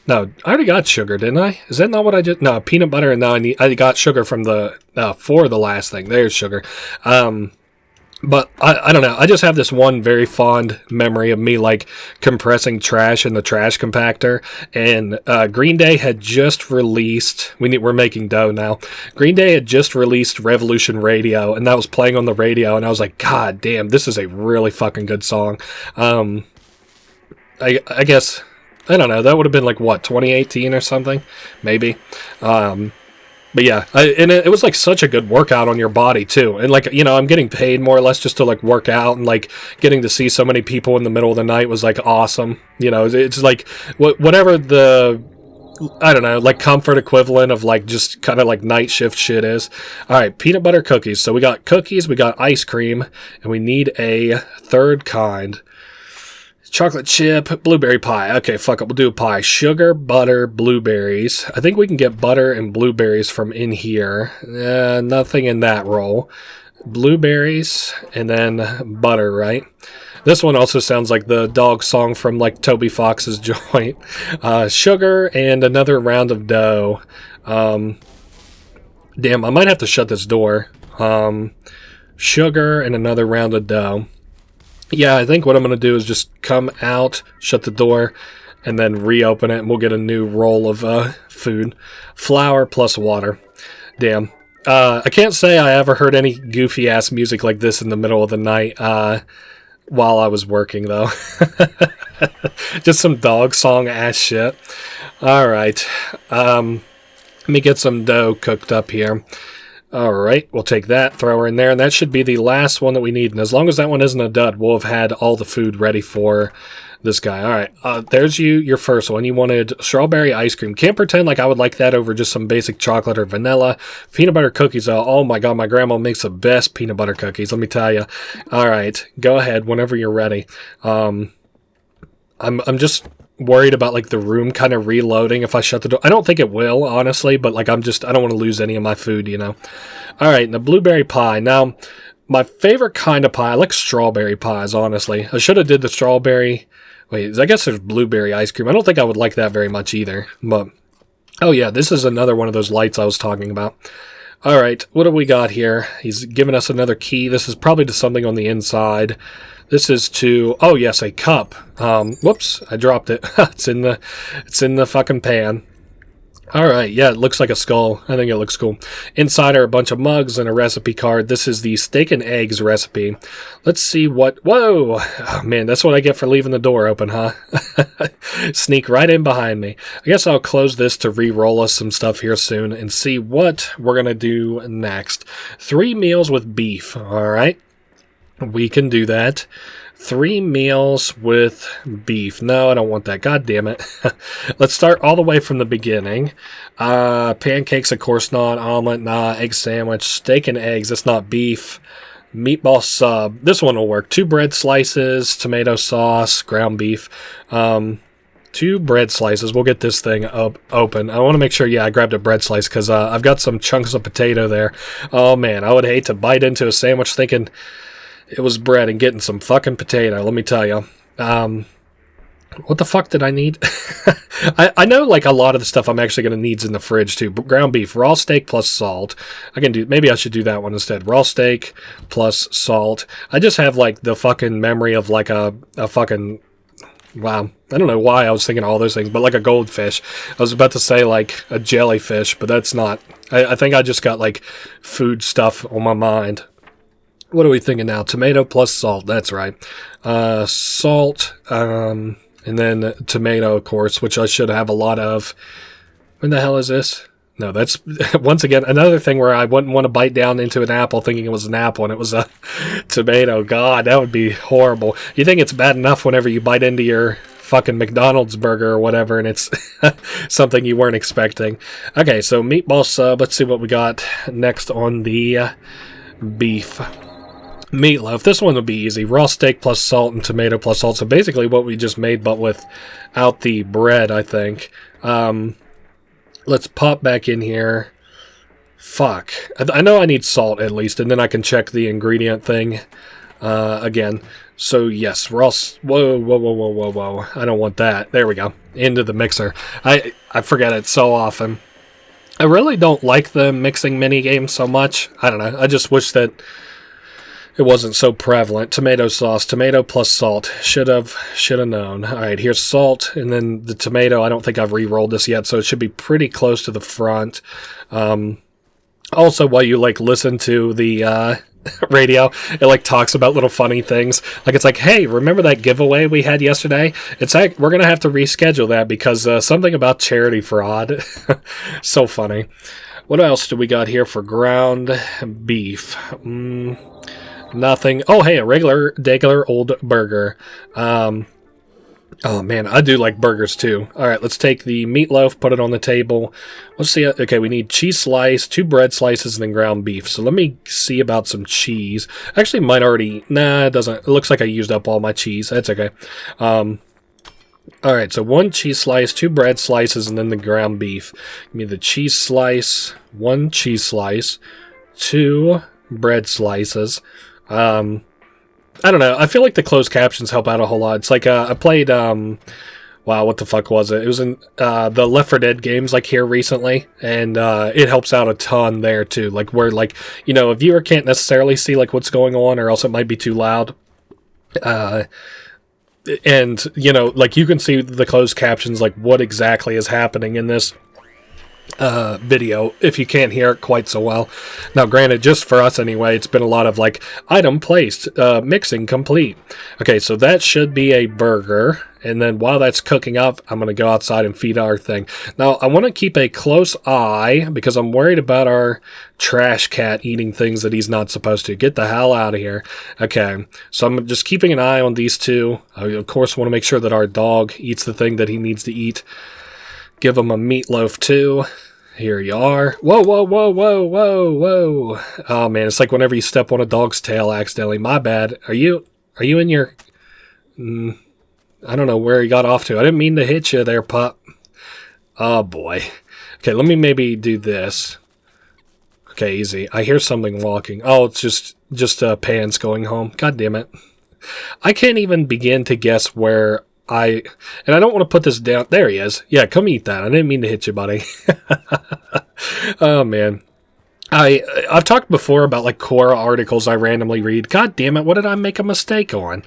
No, I already got sugar, didn't I? Is that not what I just... No, peanut butter, and now I got sugar from for the last thing. There's sugar. But I don't know. I just have this one very fond memory of me, like, compressing trash in the trash compactor. And Green Day had just released... We're making dough now. Green Day had just released Revolution Radio, and that was playing on the radio, and I was like, God damn, this is a really fucking good song. I guess... I don't know. That would have been like, what, 2018 or something? Maybe. But yeah, and it was like such a good workout on your body too. And like, you know, I'm getting paid more or less just to like work out, and like getting to see so many people in the middle of the night was like awesome. You know, it's like whatever the, I don't know, like comfort equivalent of like just kind of like night shift shit is. All right, peanut butter cookies. So we got cookies, we got ice cream, and we need a third kind. Chocolate chip, blueberry pie. Okay, fuck it, we'll do a pie. Sugar, butter, blueberries. I think we can get butter and blueberries from in here. Nothing in that roll. Blueberries, and then butter, right? This one also sounds like the dog song from, like, Toby Fox's joint. Sugar, and another round of dough. Damn, I might have to shut this door. Sugar, and another round of dough. Yeah, I think what I'm going to do is just come out, shut the door, and then reopen it, and we'll get a new roll of food. Flour plus water. Damn. I can't say I ever heard any goofy-ass music like this in the middle of the night while I was working, though. Just some dog song-ass shit. All right. Let me get some dough cooked up here. Alright, we'll take that, throw her in there, and that should be the last one that we need. And as long as that one isn't a dud, we'll have had all the food ready for this guy. Alright, there's your first one. You wanted strawberry ice cream. Can't pretend like I would like that over just some basic chocolate or vanilla. Peanut butter cookies, oh my god, my grandma makes the best peanut butter cookies, let me tell you. Alright, go ahead whenever you're ready. I'm just worried about like the room kind of reloading if I shut the door. I don't think it will, honestly, but like I don't want to lose any of my food, you know. All right, and the blueberry pie. Now, my favorite kind of pie, I like strawberry pies, honestly. I should have did the strawberry. Wait, I guess there's blueberry ice cream. I don't think I would like that very much either. But oh yeah, this is another one of those lights I was talking about. All right, what do we got here? He's giving us another key. This is probably to something on the inside. This is to, oh yes, a cup. Whoops, I dropped it. It's in the fucking pan. Alright, yeah, it looks like a skull. I think it looks cool. Inside are a bunch of mugs and a recipe card. This is the steak and eggs recipe. Let's see what, whoa! Oh, man, that's what I get for leaving the door open, huh? Sneak right in behind me. I guess I'll close this to re-roll us some stuff here soon and see what we're gonna do next. 3 meals with beef, alright? We can do that. 3 meals with beef. No, I don't want that. God damn it. Let's start all the way from the beginning. Pancakes, of course not. Omelet, nah. Egg sandwich. Steak and eggs. That's not beef. Meatball sub. This one will work. 2 bread slices. Tomato sauce. Ground beef. 2 bread slices. We'll get this thing open. I want to make sure, yeah, I grabbed a bread slice because I've got some chunks of potato there. Oh, man. I would hate to bite into a sandwich thinking it was bread and getting some fucking potato, let me tell you. What the fuck did I need? I know, like, a lot of the stuff I'm actually going to need is in the fridge, too. Ground beef, raw steak plus salt. Maybe I should do that one instead. Raw steak plus salt. I just have, like, the fucking memory of, like, a fucking... Wow. I don't know why I was thinking all those things, but like a goldfish. I was about to say, like, a jellyfish, but that's not. I think I just got, like, food stuff on my mind. What are we thinking now? Tomato plus salt. That's right. Salt, and then tomato, of course, which I should have a lot of. When the hell is this? No, that's, once again, another thing where I wouldn't want to bite down into an apple thinking it was an apple and it was a tomato. God, that would be horrible. You think it's bad enough whenever you bite into your fucking McDonald's burger or whatever and it's something you weren't expecting. Okay, so meatball sub. Let's see what we got next on the beef. Meatloaf. This one will be easy. Raw steak plus salt and tomato plus salt. So basically what we just made, but without the bread, I think. Let's pop back in here. Fuck. I know I need salt at least, and then I can check the ingredient thing again. So yes, raw. Whoa. I don't want that. There we go. Into the mixer. I forget it so often. I really don't like the mixing mini game so much. I don't know. I just wish that it wasn't so prevalent. Tomato sauce, tomato plus salt. Should have known. All right, here's salt, and then the tomato. I don't think I've re-rolled this yet, so it should be pretty close to the front. Also, while you listen to the radio, it talks about little funny things. It's like, hey, remember that giveaway we had yesterday? It's like we're gonna have to reschedule that because something about charity fraud. So funny. What else do we got here for ground beef? Nothing. Oh, hey, a regular old burger. Oh, man, I do like burgers, too. All right, let's take the meatloaf, put it on the table. Let's see. Okay, we need cheese slice, 2 bread slices, and then ground beef. So let me see about some cheese. Actually, mine already... Nah, it doesn't. It looks like I used up all my cheese. That's okay. All right, so 1 cheese slice, 2 bread slices, and then the ground beef. Give me the cheese slice, 1 cheese slice, 2 bread slices. I don't know. I feel like the closed captions help out a whole lot. It's like I played, wow, what the fuck was it? It was in the Left 4 Dead games here recently, and it helps out a ton there too. Where a viewer can't necessarily see what's going on, or else it might be too loud. And you can see the closed captions, what exactly is happening in this video if you can't hear it quite so well. Now granted, just for us anyway, it's been a lot of item placed, mixing complete. Okay, so that should be a burger, and then while that's cooking up, I'm going to go outside and feed our thing. Now I want to keep a close eye because I'm worried about our trash cat eating things that he's not supposed to. Get the hell out of here. Okay, so I'm just keeping an eye on these two. I of course want to make sure that our dog eats the thing that he needs to eat. Give him a meatloaf too. Here you are. Whoa. Oh man, it's like whenever you step on a dog's tail accidentally. My bad. Are you in your... I don't know where he got off to. I didn't mean to hit you there, pup. Oh boy. Okay, let me maybe do this. Okay, easy. I hear something walking. Oh, it's just Pants going home. God damn it. I can't even begin to guess where... and I don't want to put this down. There he is. Yeah, come eat that. I didn't mean to hit you, buddy. Oh, man. I've talked before about Quora articles I randomly read. God damn it, what did I make a mistake on?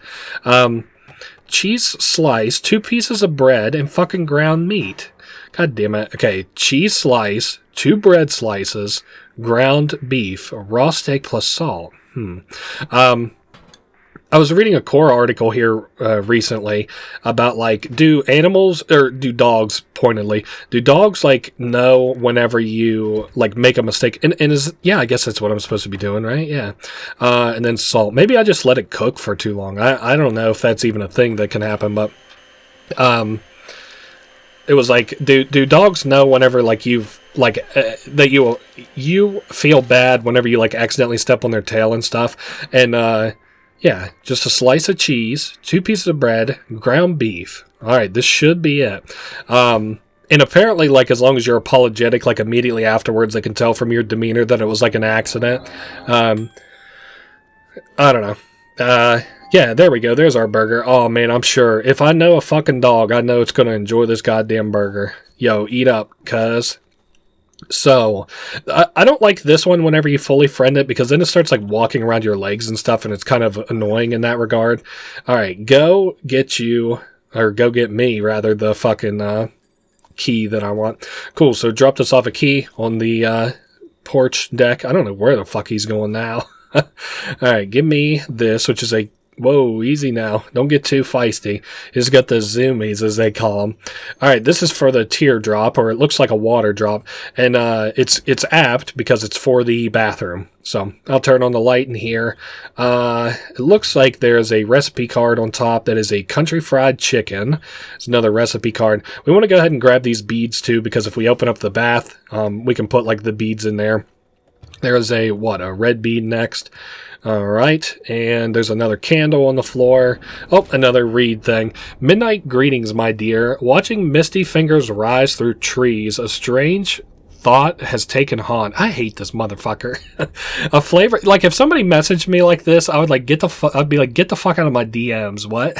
Cheese slice, 2 pieces of bread, and fucking ground meat. God damn it. Okay, cheese slice, 2 bread slices, ground beef, raw steak plus salt. I was reading a Quora article here recently about do animals, or do dogs, pointedly, do dogs know whenever you make a mistake? And yeah, I guess that's what I'm supposed to be doing, right? Yeah. And then salt. Maybe I just let it cook for too long. I don't know if that's even a thing that can happen, but it was do dogs know whenever you've that you feel bad whenever you accidentally step on their tail and stuff? And yeah, just a slice of cheese, 2 pieces of bread, ground beef. All right, this should be it. And apparently, as long as you're apologetic, immediately afterwards, they can tell from your demeanor that it was an accident. I don't know. Yeah, there we go. There's our burger. Oh, man, I'm sure. If I know a fucking dog, I know it's going to enjoy this goddamn burger. Yo, eat up, cuz. So, I don't like this one whenever you fully friend it, because then it starts walking around your legs and stuff, and it's kind of annoying in that regard. Alright, go get me, rather, the fucking key that I want. Cool, so drop this off a key on the porch deck. I don't know where the fuck he's going now. Alright, give me this, which is a... Whoa, easy now. Don't get too feisty. He's got the zoomies, as they call them. Alright, this is for the teardrop, or it looks like a water drop. And it's apt because it's for the bathroom. So I'll turn on the light in here. It looks like there's a recipe card on top that is a country fried chicken. It's another recipe card. We want to go ahead and grab these beads too, because if we open up the bath, we can put like the beads in there. There's a red bead next. Alright, and there's another candle on the floor. Oh, another read thing. Midnight greetings, my dear. Watching misty fingers rise through trees. A strange thought has taken haunt. I hate this motherfucker. A flavor, like if somebody messaged me like this, I would like I'd be like, get the fuck out of my DMs. What?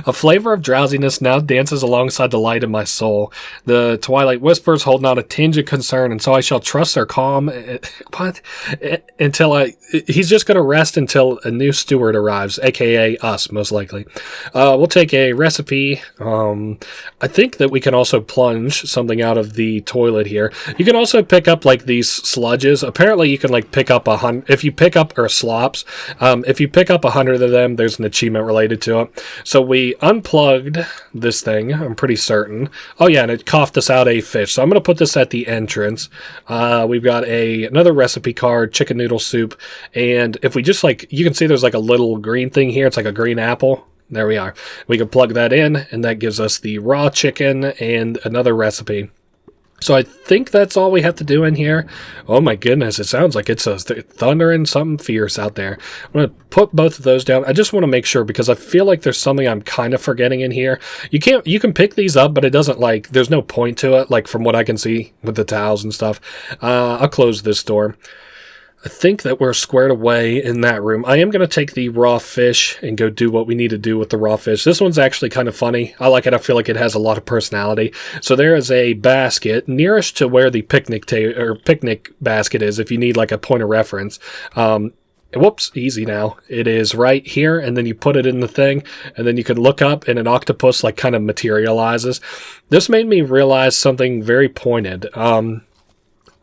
A flavor of drowsiness now dances alongside the light of my soul. The twilight whispers hold not a tinge of concern, and so I shall trust their calm. What? Until he's just going to rest until a new steward arrives, aka us, most likely. We'll take a recipe. I think that we can also plunge something out of the toilet here. You can also pick up like these sludges. Apparently you can like pick up 100 if you pick up, or slops, if you pick up 100 of them, there's an achievement related to it. So we unplugged this thing, I'm pretty certain. Oh yeah, and it coughed us out a fish. So I'm going to put this at the entrance. We've got another recipe card, chicken noodle soup, and if we just like, you can see there's like a little green thing here. It's like a green apple. There we are. We can plug that in, and that gives us the raw chicken and another recipe. So I think that's all we have to do in here. Oh my goodness, it sounds like it's thundering something fierce out there. I'm going to put both of those down. I just want to make sure, because I feel like there's something I'm kind of forgetting in here. You can pick these up, but it doesn't like, there's no point to it, like from what I can see with the towels and stuff. I'll close this door. I think that we're squared away in that room. I am going to take the raw fish and go do what we need to do with the raw fish. This one's actually kind of funny. I like it. I feel like it has a lot of personality. So there is a basket nearest to where the picnic basket is, if you need like a point of reference. Whoops, easy now. It is right here, and then you put it in the thing, and then you can look up, and an octopus like kind of materializes. This made me realize something very pointed.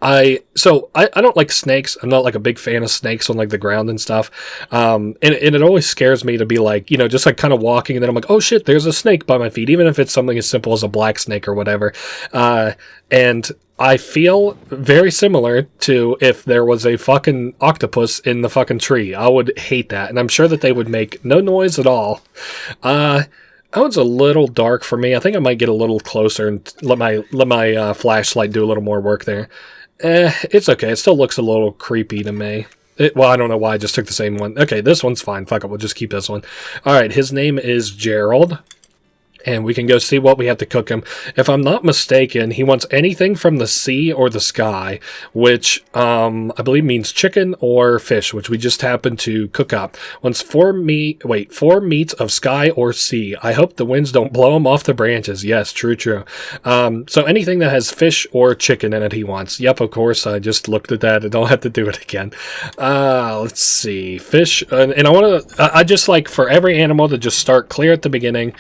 I don't like snakes. I'm not like a big fan of snakes on like the ground and stuff. And it always scares me to be like, just like kind of walking, and then I'm like, oh shit, there's a snake by my feet, even if it's something as simple as a black snake or whatever. And I feel very similar to if there was a fucking octopus in the fucking tree. I would hate that. And I'm sure that they would make no noise at all. That one's a little dark for me. I think I might get a little closer and let my flashlight do a little more work there. It's okay. It still looks a little creepy to me. Well, I don't know why I just took the same one. Okay, this one's fine. Fuck it. We'll just keep this one. All right, his name is Gerald. And we can go see what we have to cook him. If I'm not mistaken, he wants anything from the sea or the sky, which I believe means chicken or fish, which we just happened to cook up. Wants 4 meats of sky or sea. I hope the winds don't blow him off the branches. Yes, true. So anything that has fish or chicken in it, he wants. Yep, of course. I just looked at that. I don't have to do it again. Let's see. Fish. And I just like for every animal to just start clear at the beginning.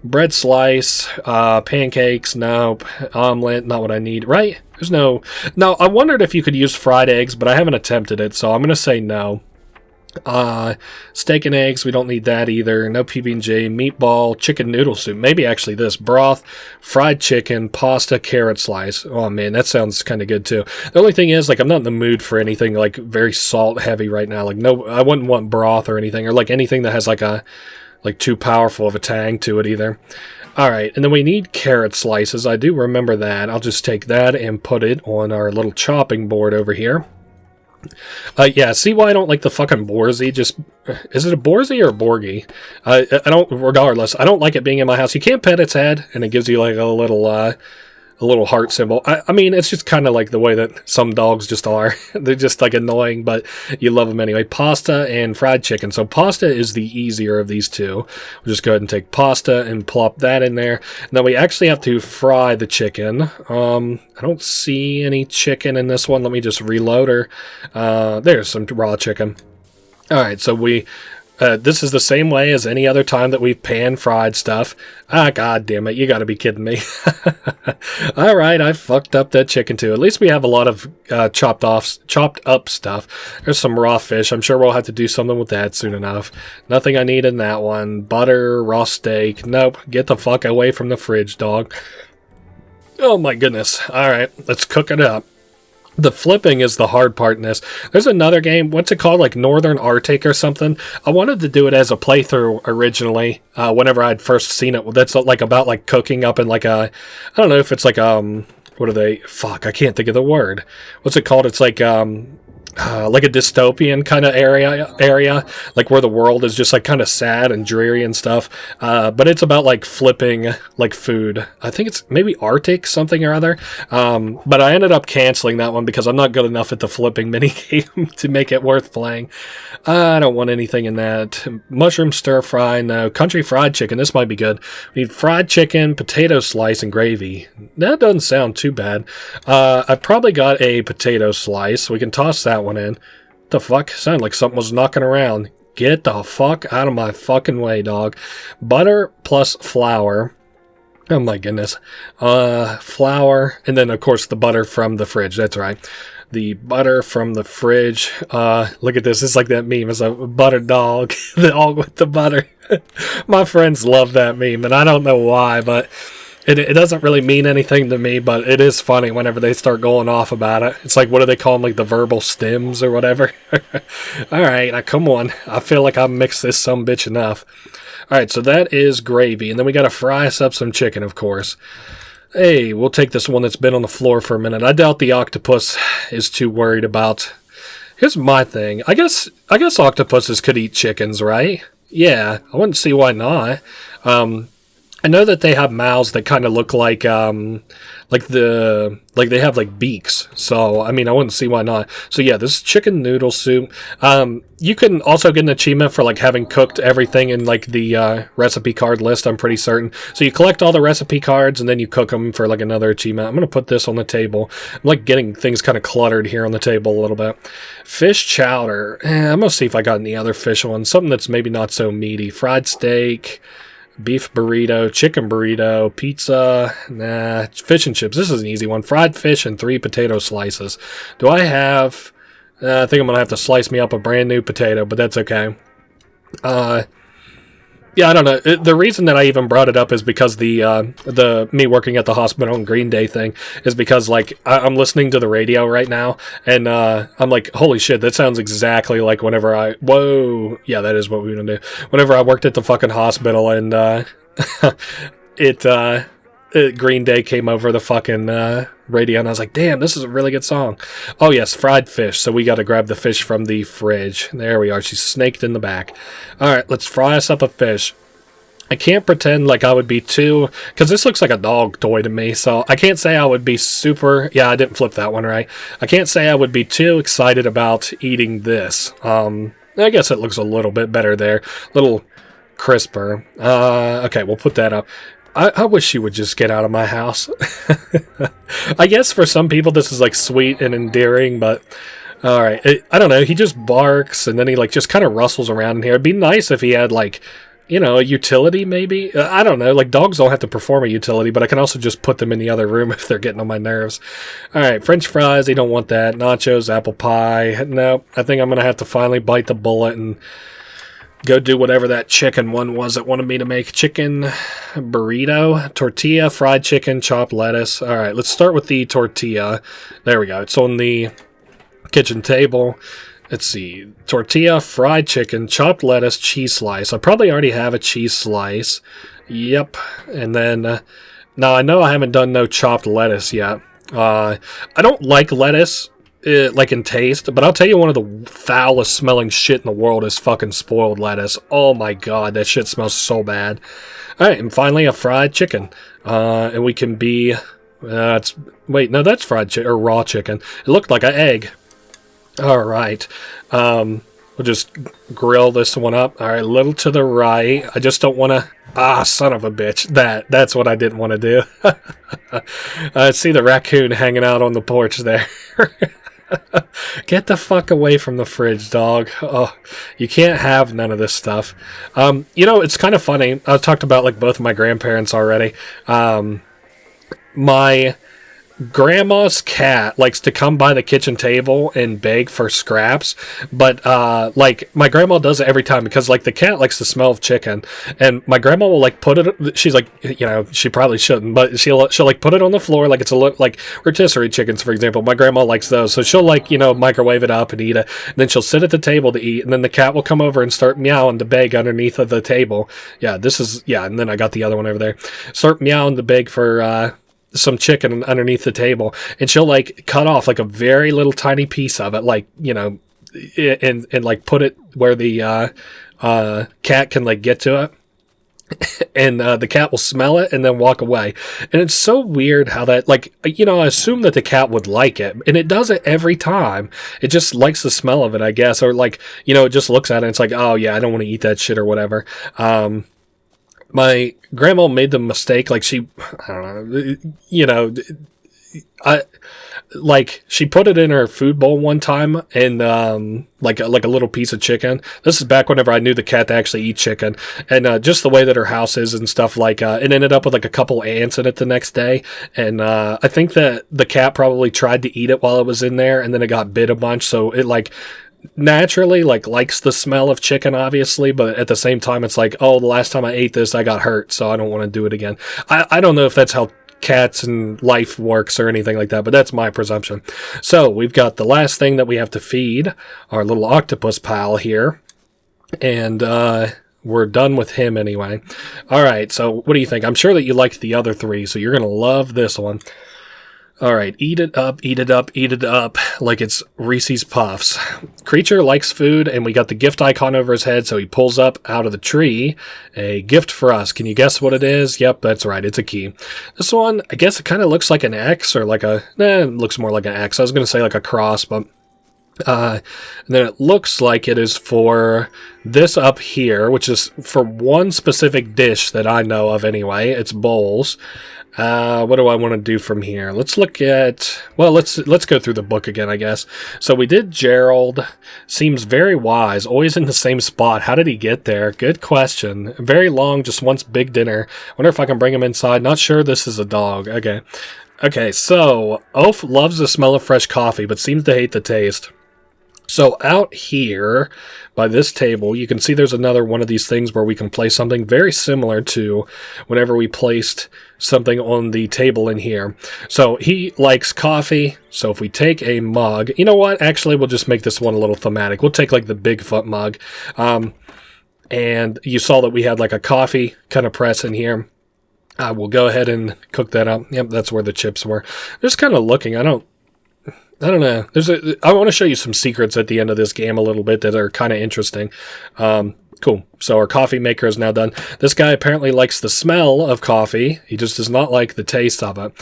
Bread slice, pancakes, nope. Omelet, not what I need, right? There's no... No, I wondered if you could use fried eggs, but I haven't attempted it, so I'm going to say no. Steak and eggs, we don't need that either. No PB&J, meatball, chicken noodle soup. Maybe actually this. Broth, fried chicken, pasta, carrot slice. Oh man, that sounds kind of good too. The only thing is, like, I'm not in the mood for anything like very salt heavy right now. Like, no, I wouldn't want broth or anything, or like anything that has like too powerful of a tang to it either. Alright, and then we need carrot slices. I do remember that. I'll just take that and put it on our little chopping board over here. Yeah, see why I don't like the fucking Borsey? Is it a Borsey or a Borgie? Regardless, I don't like it being in my house. You can't pet its head, and it gives you like a little heart symbol. I mean, it's just kind of like the way that some dogs just are. They're just like annoying, but you love them anyway. Pasta and fried chicken. So pasta is the easier of these two. We'll just go ahead and take pasta and plop that in there. And then we actually have to fry the chicken. I don't see any chicken in this one. Let me just reload her. There's some raw chicken. Alright, so we This is the same way as any other time that we've pan-fried stuff. Ah, god damn it, you gotta be kidding me. Alright, I fucked up that chicken too. At least we have a lot of chopped up stuff. There's some raw fish. I'm sure we'll have to do something with that soon enough. Nothing I need in that one. Butter, raw steak. Nope, get the fuck away from the fridge, dog. Oh my goodness. Alright, let's cook it up. The flipping is the hard part in this. There's another game, what's it called, like Northern Arctic or something? I wanted to do it as a playthrough originally, whenever I'd first seen it. That's like about like cooking up in like a, I don't know if it's like, what are they? Fuck, I can't think of the word. What's it called? It's like a dystopian kind of area, like where the world is just like kind of sad and dreary and stuff. But it's about like flipping like food. I think it's maybe Arctic something or other. But I ended up canceling that one because I'm not good enough at the flipping minigame to make it worth playing. I don't want anything in that. Mushroom stir fry, no. Country fried chicken, this might be good. We need fried chicken, potato slice, and gravy. That doesn't sound too bad. I probably got a potato slice. We can toss that one in. What the fuck? Sounded like something was knocking around. Get the fuck out of my fucking way, dog. Butter plus flour. Oh my goodness. Flour, and then of course the butter from the fridge. That's right. The butter from the fridge. Look at this. It's like that meme. It's a butter dog. The dog with the butter. My friends love that meme, and I don't know why, but it doesn't really mean anything to me, but it is funny whenever they start going off about it. It's like, what do they call them? Like the verbal stems or whatever? Alright, now come on. I feel like I mixed this sumbitch enough. Alright, so that is gravy. And then we gotta fry us up some chicken, of course. Hey, we'll take this one that's been on the floor for a minute. I doubt the octopus is too worried about... Here's my thing. I guess octopuses could eat chickens, right? Yeah, I wouldn't see why not. I know that they have mouths that kind of look like they have like beaks. So I mean, I wouldn't see why not. So yeah, this is chicken noodle soup. You can also get an achievement for like having cooked everything in like the recipe card list. I'm pretty certain. So you collect all the recipe cards and then you cook them for like another achievement. I'm gonna put this on the table. I'm like getting things kind of cluttered here on the table a little bit. Fish chowder. I'm gonna see if I got any other fish ones. Something that's maybe not so meaty. Fried steak. Beef burrito, chicken burrito, pizza, nah, fish and chips. This is an easy one. Fried fish and 3 potato slices. Do I have... I think I'm going to have to slice me up a brand new potato, but that's okay. Yeah, I don't know. The reason that I even brought it up is because the me working at the hospital and Green Day thing is because, like, I'm listening to the radio right now, and I'm like, holy shit, that sounds exactly like whenever whoa, yeah, that is what we're gonna do. Whenever I worked at the fucking hospital, and Green Day came over the fucking radio, and I was like, damn, this is a really good song. Oh yes, fried fish. So we got to grab the fish from the fridge. There we are. She's snaked in the back. All right, let's fry us up a fish. I can't pretend like I would be too, because this looks like a dog toy to me, so I can't say I would be super, yeah, I didn't flip that one right. I can't say I would be too excited about eating this. I guess it looks a little bit better there. A little crisper. Okay, we'll put that up. I wish she would just get out of my house. I guess for some people this is like sweet and endearing, but alright. I don't know, he just barks and then he like just kind of rustles around in here. It'd be nice if he had like, you know, a utility maybe? I don't know, like dogs don't have to perform a utility, but I can also just put them in the other room if they're getting on my nerves. Alright, French fries, they don't want that. Nachos, apple pie. No, I think I'm going to have to finally bite the bullet and go do whatever that chicken one was that wanted me to make. Chicken burrito, tortilla, fried chicken, chopped lettuce. All right, let's start with the tortilla. There we go. It's on the kitchen table. Let's see. Tortilla, fried chicken, chopped lettuce, cheese slice. I probably already have a cheese slice. Yep. And then, now I know I haven't done no chopped lettuce yet. I don't like lettuce. Like in taste, but I'll tell you one of the foulest smelling shit in the world is fucking spoiled lettuce. Oh my god, that shit smells so bad. Alright, and finally a fried chicken. And we can be... wait, no, that's fried chicken, or raw chicken. It looked like an egg. Alright. We'll just grill this one up. Alright, a little to the right. I just don't want to... Ah, son of a bitch. That's what I didn't want to do. See the raccoon hanging out on the porch there. Get the fuck away from the fridge, dog. Oh, you can't have none of this stuff. It's kind of funny. I've talked about like both of my grandparents already. My grandma's cat likes to come by the kitchen table and beg for scraps, but like my grandma does it every time because like the cat likes the smell of chicken, and my grandma will like put it. She's like, she probably shouldn't, but she'll like put it on the floor like it's like rotisserie chickens, for example. My grandma likes those, so she'll like microwave it up and eat it. And then she'll sit at the table to eat, and then the cat will come over and start meowing to beg underneath of the table. And then I got the other one over there. Start meowing to beg for some chicken underneath the table, and she'll like cut off like a very little tiny piece of it, like and like put it where the cat can like get to it, and the cat will smell it and then walk away. And it's so weird how that, like, I assume that the cat would like it, and it does it every time. It just likes the smell of it, I guess, or like it just looks at it and it's like, oh yeah, I don't want to eat that shit or whatever. My grandma made the mistake, like she put it in her food bowl one time, and like a little piece of chicken. This is back whenever I knew the cat to actually eat chicken, and just the way that her house is and stuff, like it ended up with like a couple ants in it the next day, and I think that the cat probably tried to eat it while it was in there, and then it got bit a bunch, so it like naturally like likes the smell of chicken, obviously, but at the same time it's like, oh, the last time I ate this I got hurt, so I don't want to do it again. I don't know if that's how cats and life works or anything like that, but that's my presumption. So we've got the last thing that we have to feed our little octopus pal here, and we're done with him anyway. Alright, so what do you think? I'm sure that you liked the other three, so you're gonna love this one. Alright, eat it up, eat it up, eat it up, like it's Reese's Puffs. Creature likes food, and we got the gift icon over his head, so he pulls up out of the tree a gift for us. Can you guess what it is? Yep, that's right, it's a key. This one, I guess it kind of looks like an X, or like it looks more like an X. I was going to say like a cross, but and then it looks like it is for this up here, which is for one specific dish that I know of anyway. It's bowls. What do I want to do from here? Let's look at, well, let's go through the book again, I guess. So we did Gerald. Seems very wise, always in the same spot. How did he get there? Good question. Very long, just wants big dinner. Wonder if I can bring him inside. Not sure this is a dog. Okay, so Oaf loves the smell of fresh coffee, but seems to hate the taste. So out here by this table, you can see there's another one of these things where we can place something very similar to whenever we placed something on the table in here. So he likes coffee. So if we take a mug, you know what? Actually, we'll just make this one a little thematic. We'll take like the Bigfoot mug. And you saw that we had like a coffee kind of press in here. We'll go ahead and cook that up. Yep, that's where the chips were. Just kind of looking. I don't know. I want to show you some secrets at the end of this game a little bit that are kind of interesting. Cool. So our coffee maker is now done. This guy apparently likes the smell of coffee. He just does not like the taste of it.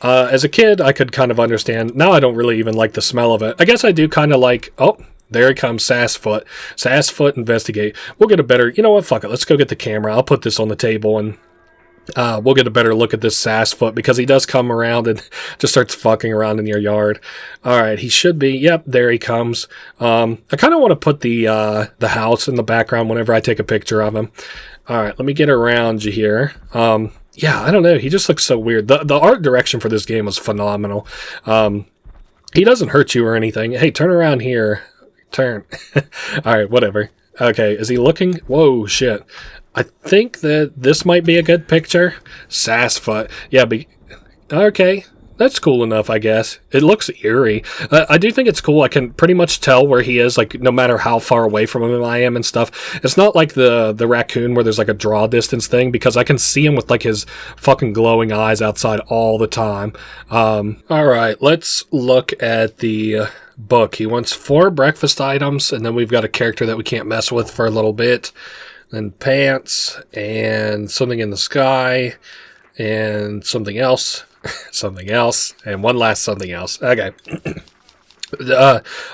As a kid, I could kind of understand. Now I don't really even like the smell of it. I guess I do kind of like, oh, there he comes, Sassfoot. Sassfoot, investigate. We'll get a better, you know what, fuck it. Let's go get the camera. I'll put this on the table and we'll get a better look at this Sassfoot, because he does come around and just starts fucking around in your yard. Alright, he should be, yep, there he comes. I kind of want to put the house in the background whenever I take a picture of him. Alright, let me get around you here. Yeah, I don't know, he just looks so weird. The art direction for this game was phenomenal. He doesn't hurt you or anything. Hey, turn around here. Turn. Alright, whatever. Okay, is he looking? Whoa, shit. I think that this might be a good picture. Sassfoot. Yeah, okay. That's cool enough, I guess. It looks eerie. I do think it's cool. I can pretty much tell where he is, like, no matter how far away from him I am and stuff. It's not like the raccoon where there's, like, a draw distance thing, because I can see him with, like, his fucking glowing eyes outside all the time. Alright, let's look at the book. He wants 4 breakfast items, and then we've got a character that we can't mess with for a little bit. Then pants, and something in the sky, and something else, something else, and one last something else. Okay.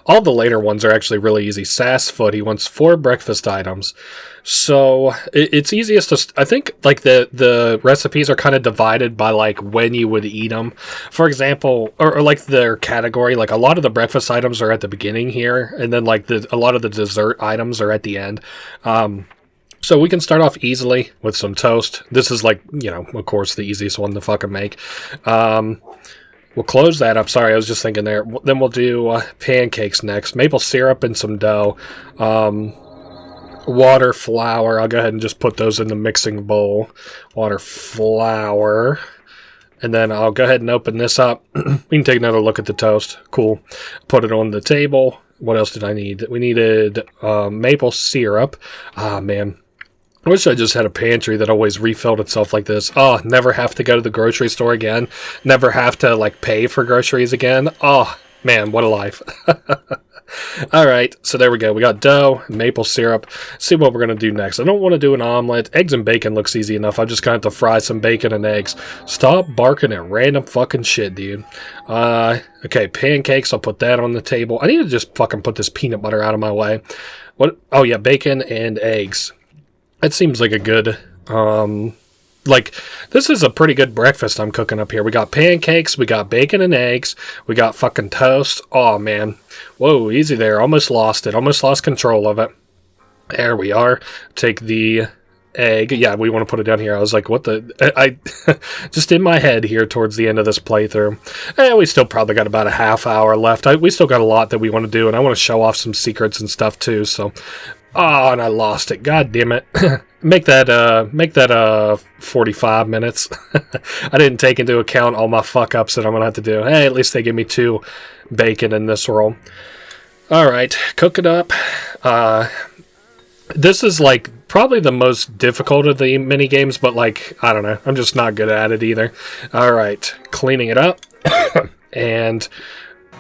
All the later ones are actually really easy. Sass foot, he wants 4 breakfast items. So it's easiest to, I think, like the recipes are kind of divided by like when you would eat them. For example, or like their category, like a lot of the breakfast items are at the beginning here, and then like a lot of the dessert items are at the end. So we can start off easily with some toast. This is like, of course, the easiest one to fucking make. We'll close that up. Sorry, I was just thinking there. Then we'll do pancakes next. Maple syrup and some dough. Water, flour. I'll go ahead and just put those in the mixing bowl. Water, flour. And then I'll go ahead and open this up. We can take another look at the toast. Cool. Put it on the table. What else did I need? We needed maple syrup. Ah, man. I wish I just had a pantry that always refilled itself like this. Oh, never have to go to the grocery store again. Never have to, like, pay for groceries again. Oh, man, what a life. Alright, so there we go. We got dough, maple syrup. Let's see what we're going to do next. I don't want to do an omelet. Eggs and bacon looks easy enough. I'm just going to have to fry some bacon and eggs. Stop barking at random fucking shit, dude. Okay, pancakes. I'll put that on the table. I need to just fucking put this peanut butter out of my way. What? Oh, yeah, bacon and eggs. It seems like a good, this is a pretty good breakfast I'm cooking up here. We got pancakes, we got bacon and eggs, we got fucking toast. Oh, man. Whoa, easy there. Almost lost it. Almost lost control of it. There we are. Take the egg. Yeah, we want to put it down here. I was like, what the... I just in my head here towards the end of this playthrough. We still probably got about a half hour left. We still got a lot that we want to do, and I want to show off some secrets and stuff, too, so... Oh, and I lost it. God damn it. Make that 45 minutes. I didn't take into account all my fuck-ups that I'm going to have to do. Hey, at least they give me 2 bacon in this roll. Alright, cook it up. This is, like, probably the most difficult of the mini games, but, like, I don't know. I'm just not good at it either. Alright, cleaning it up. And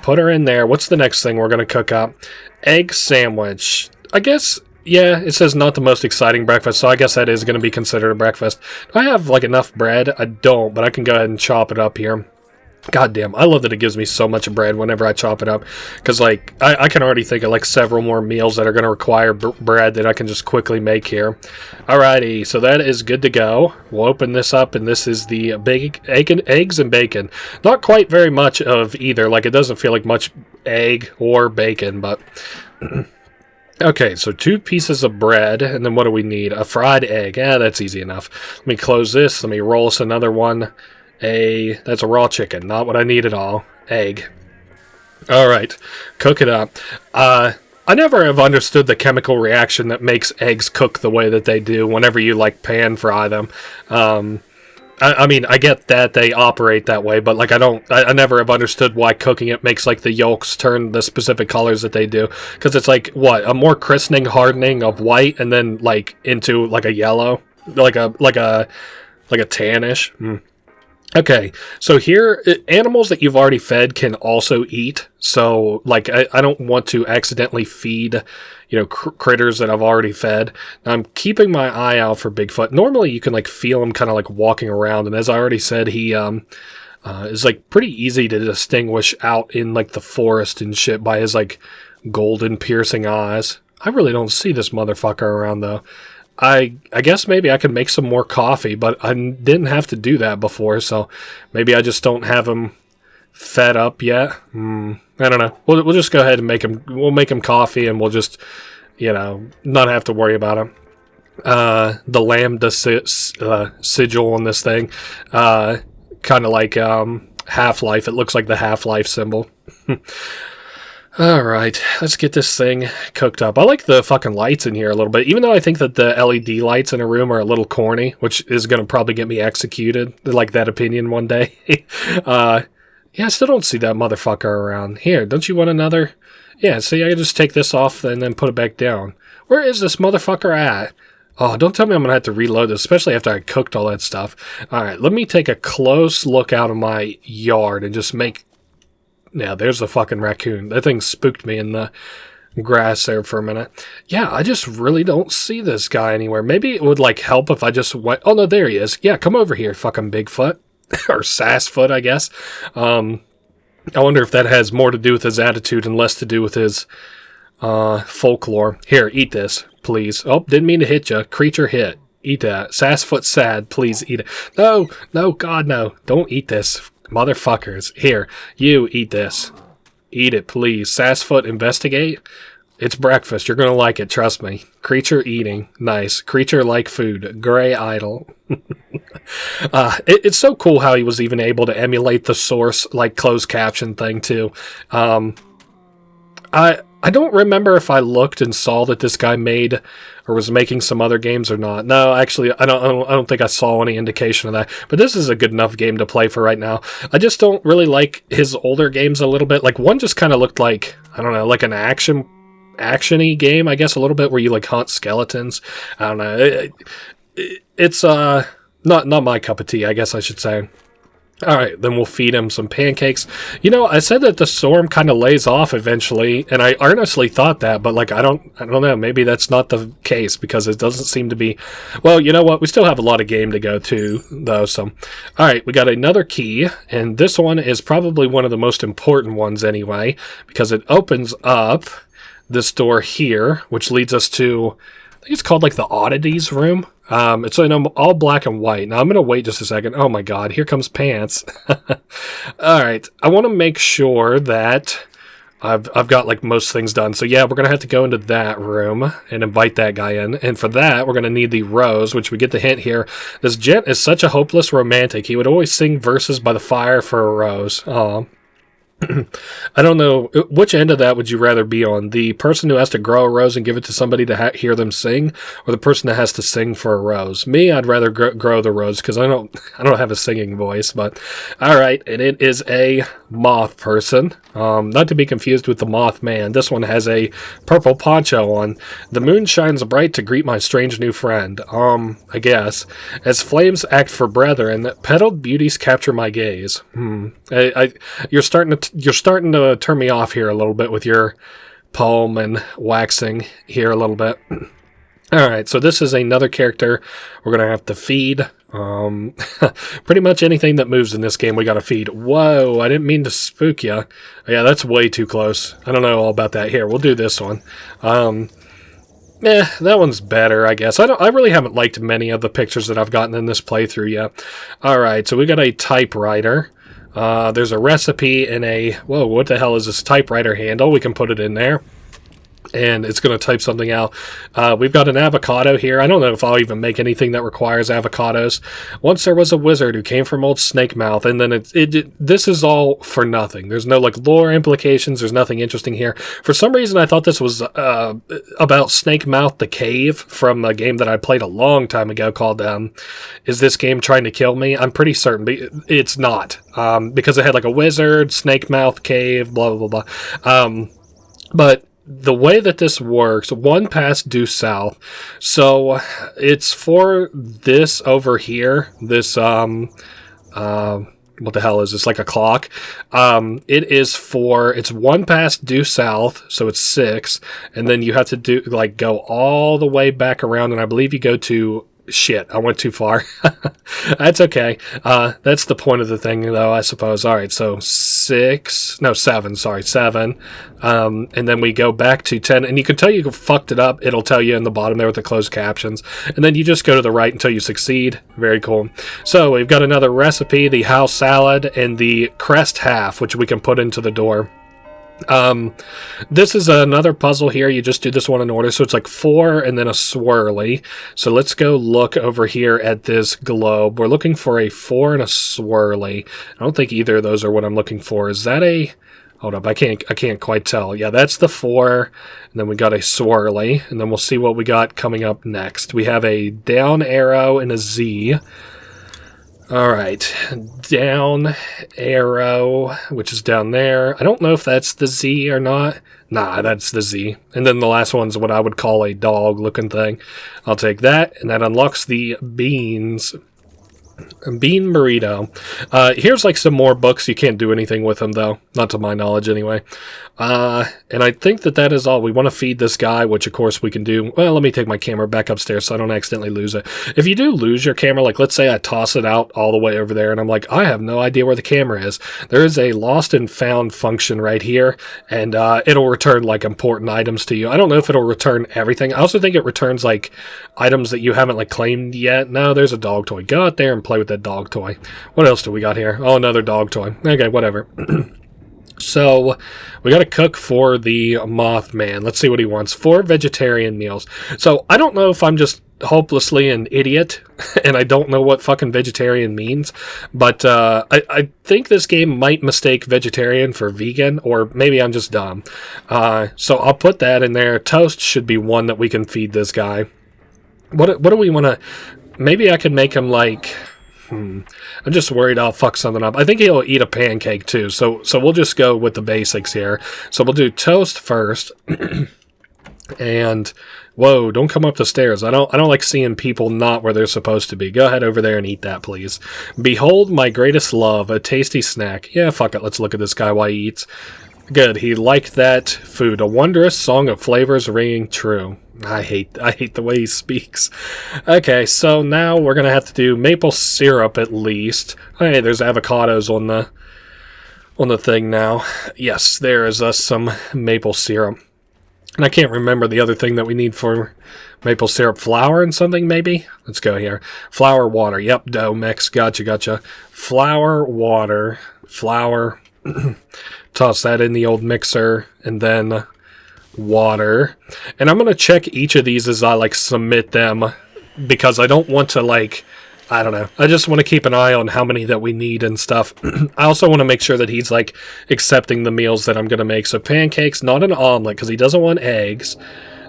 put her in there. What's the next thing we're going to cook up? Egg sandwich. I guess, yeah, it says not the most exciting breakfast, so I guess that is going to be considered a breakfast. Do I have, like, enough bread? I don't, but I can go ahead and chop it up here. God damn, I love that it gives me so much bread whenever I chop it up, because, like, I can already think of, like, several more meals that are going to require bread that I can just quickly make here. Alrighty, so that is good to go. We'll open this up, and this is the eggs and bacon. Not quite very much of either, like, it doesn't feel like much egg or bacon, but... Okay, so 2 pieces of bread, and then what do we need? A fried egg. That's easy enough. Let me close this. Let me roll us another one. That's a raw chicken. Not what I need at all. Egg. Alright, cook it up. I never have understood the chemical reaction that makes eggs cook the way that they do whenever you, like, pan fry them. I mean, I get that they operate that way, but, like, I never have understood why cooking it makes, like, the yolks turn the specific colors that they do. Because it's, like, what, a more christening hardening of white and then, like, into, like, a yellow? Like a tannish? Okay, so here, animals that you've already fed can also eat, so, like, I don't want to accidentally feed, critters that I've already fed. Now, I'm keeping my eye out for Bigfoot. Normally, you can, like, feel him kind of, like, walking around, and as I already said, he, is, like, pretty easy to distinguish out in, like, the forest and shit by his, like, golden piercing eyes. I really don't see this motherfucker around, though. I guess maybe I could make some more coffee, but I didn't have to do that before, so maybe I just don't have him fed up yet. I don't know. We'll just go ahead and we'll make him coffee, and we'll just, not have to worry about him. The lambda sigil on this thing, kind of like Half-Life. It looks like the Half-Life symbol. Alright, let's get this thing cooked up. I like the fucking lights in here a little bit, even though I think that the LED lights in a room are a little corny, which is going to probably get me executed, like that opinion one day. Yeah, I still don't see that motherfucker around. Here, don't you want another? Yeah, see, I can just take this off and then put it back down. Where is this motherfucker at? Oh, don't tell me I'm going to have to reload this, especially after I cooked all that stuff. Alright, let me take a close look out of my yard and just make... Yeah, there's the fucking raccoon. That thing spooked me in the grass there for a minute. Yeah, I just really don't see this guy anywhere. Maybe it would, like, help if I just went... Oh, no, there he is. Yeah, come over here, fucking Bigfoot. Or Sassfoot, I guess. I wonder if that has more to do with his attitude and less to do with his folklore. Here, eat this, please. Oh, didn't mean to hit you. Creature hit. Eat that. Sassfoot sad, please eat it. No, no, God, no. Don't eat this, motherfuckers. Here, you eat this. Eat it, please. Sassfoot, investigate. It's breakfast. You're going to like it, trust me. Creature eating. Nice. Creature like food. Gray idol. It's so cool how he was even able to emulate the source, like, closed caption thing, too. I don't remember if I looked and saw that this guy made or was making some other games or not. No, actually, I don't think I saw any indication of that. But this is a good enough game to play for right now. I just don't really like his older games a little bit. Like, one just kind of looked like, I don't know, like an action-y game, I guess, a little bit, where you, like, hunt skeletons. I don't know. It's not my cup of tea, I guess I should say. Alright, then we'll feed him some pancakes. You know, I said that the storm kind of lays off eventually, and I honestly thought that, but, like, I don't know, maybe that's not the case, because it doesn't seem to be... Well, you know what, we still have a lot of game to go to, though, so... Alright, we got another key, and this one is probably one of the most important ones anyway, because it opens up this door here, which leads us to... I think it's called, like, the oddities room. It's all black and white. Now, I'm going to wait just a second. Oh, my God. Here comes Pants. All right. I want to make sure that I've got, like, most things done. So, yeah, we're going to have to go into that room and invite that guy in. And for that, we're going to need the rose, which we get the hint here. This gent is such a hopeless romantic. He would always sing verses by the fire for a rose. Aw. I don't know, which end of that would you rather be on? The person who has to grow a rose and give it to somebody to hear them sing, or the person that has to sing for a rose? Me, I'd rather grow the rose, because I don't have a singing voice, but alright, and it is a moth person. Not to be confused with the moth man. This one has a purple poncho on. The moon shines bright to greet my strange new friend. I guess. As flames act for brethren, petaled beauties capture my gaze. You're starting to turn me off here a little bit with your poem and waxing here a little bit. Alright, so this is another character we're going to have to feed. Pretty much anything that moves in this game we got to feed. Whoa, I didn't mean to spook you. Yeah, that's way too close. I don't know all about that. Here, we'll do this one. That one's better, I guess. I really haven't liked many of the pictures that I've gotten in this playthrough yet. Alright, so we got a typewriter. There's a recipe and a... Whoa, what the hell is this typewriter handle? We can put it in there. And it's going to type something out. We've got an avocado here. I don't know if I'll even make anything that requires avocados. Once there was a wizard who came from old Snake Mouth, and then this is all for nothing. There's no, like, lore implications. There's nothing interesting here. For some reason, I thought this was about Snake Mouth the Cave from a game that I played a long time ago called Is This Game Trying to Kill Me? I'm pretty certain it's not. Because it had, like, a wizard, Snake Mouth Cave, blah, blah, blah. But the way that this works, one pass due south. So it's for this over here. This what the hell is this? Like a clock. It's one pass due south, so it's 6, and then you have to go all the way back around, and I believe you go to... Shit, I went too far. That's okay. That's the point of the thing, though, I suppose. All right, so 7. Sorry, 7. And then we go back to 10. And you can tell you fucked it up. It'll tell you in the bottom there with the closed captions. And then you just go to the right until you succeed. Very cool. So we've got another recipe, the house salad, and the crest half, which we can put into the door. This is another puzzle here. You just do this one in order. So it's like 4 and then a swirly. So let's go look over here at this globe. We're looking for a 4 and a swirly. I don't think either of those are what I'm looking for. Is that a... Hold up, I can't quite tell. Yeah, that's the 4, and then we got a swirly, and then we'll see what we got coming up next. We have a down arrow and a Z. Alright, down arrow, which is down there. I don't know if that's the Z or not. Nah, that's the Z. And then the last one's what I would call a dog-looking thing. I'll take that, and that unlocks the beans. Bean burrito. Here's like some more books. You can't do anything with them though, not to my knowledge anyway. And I think that is all. We want to feed this guy, which of course we can do. Well, let me take my camera back upstairs so I don't accidentally lose it. If you do lose your camera, like let's say I toss it out all the way over there and I'm like, I have no idea where the camera is. There is a lost and found function right here, and it'll return like important items to you. I don't know if it'll return everything. I also think it returns like items that you haven't like claimed yet. No, there's a dog toy. Go out there and play with that dog toy. What else do we got here? Oh, another dog toy. Okay, whatever. So, we gotta cook for the Moth man. Let's see what he wants. 4 vegetarian meals. So, I don't know if I'm just hopelessly an idiot, and I don't know what fucking vegetarian means, but I think this game might mistake vegetarian for vegan, or maybe I'm just dumb. So, I'll put that in there. Toast should be one that we can feed this guy. What do we want to... Maybe I could make him like... I'm just worried I'll fuck something up. I think he'll eat a pancake too, so we'll just go with the basics here. So we'll do toast first. And whoa, don't come up the stairs. I don't like seeing people not where they're supposed to be. Go ahead over there and eat that, please. Behold my greatest love, a tasty snack. Yeah, fuck it. Let's look at this guy while he eats. Good. He liked that food. A wondrous song of flavors ringing true. I hate the way he speaks. Okay, so now we're gonna have to do maple syrup at least. Hey, there's avocados on the thing now. Yes, there is some maple syrup. And I can't remember the other thing that we need for maple syrup. Flour and something, maybe? Let's go here. Flour, water. Yep, dough mix. Gotcha. Flour, water. Flour. Toss that in the old mixer. And then... water. And I'm going to check each of these as I like submit them, because I don't want to like, I don't know. I just want to keep an eye on how many that we need and stuff. I also want to make sure that he's like accepting the meals that I'm going to make. So pancakes, not an omelet because he doesn't want eggs.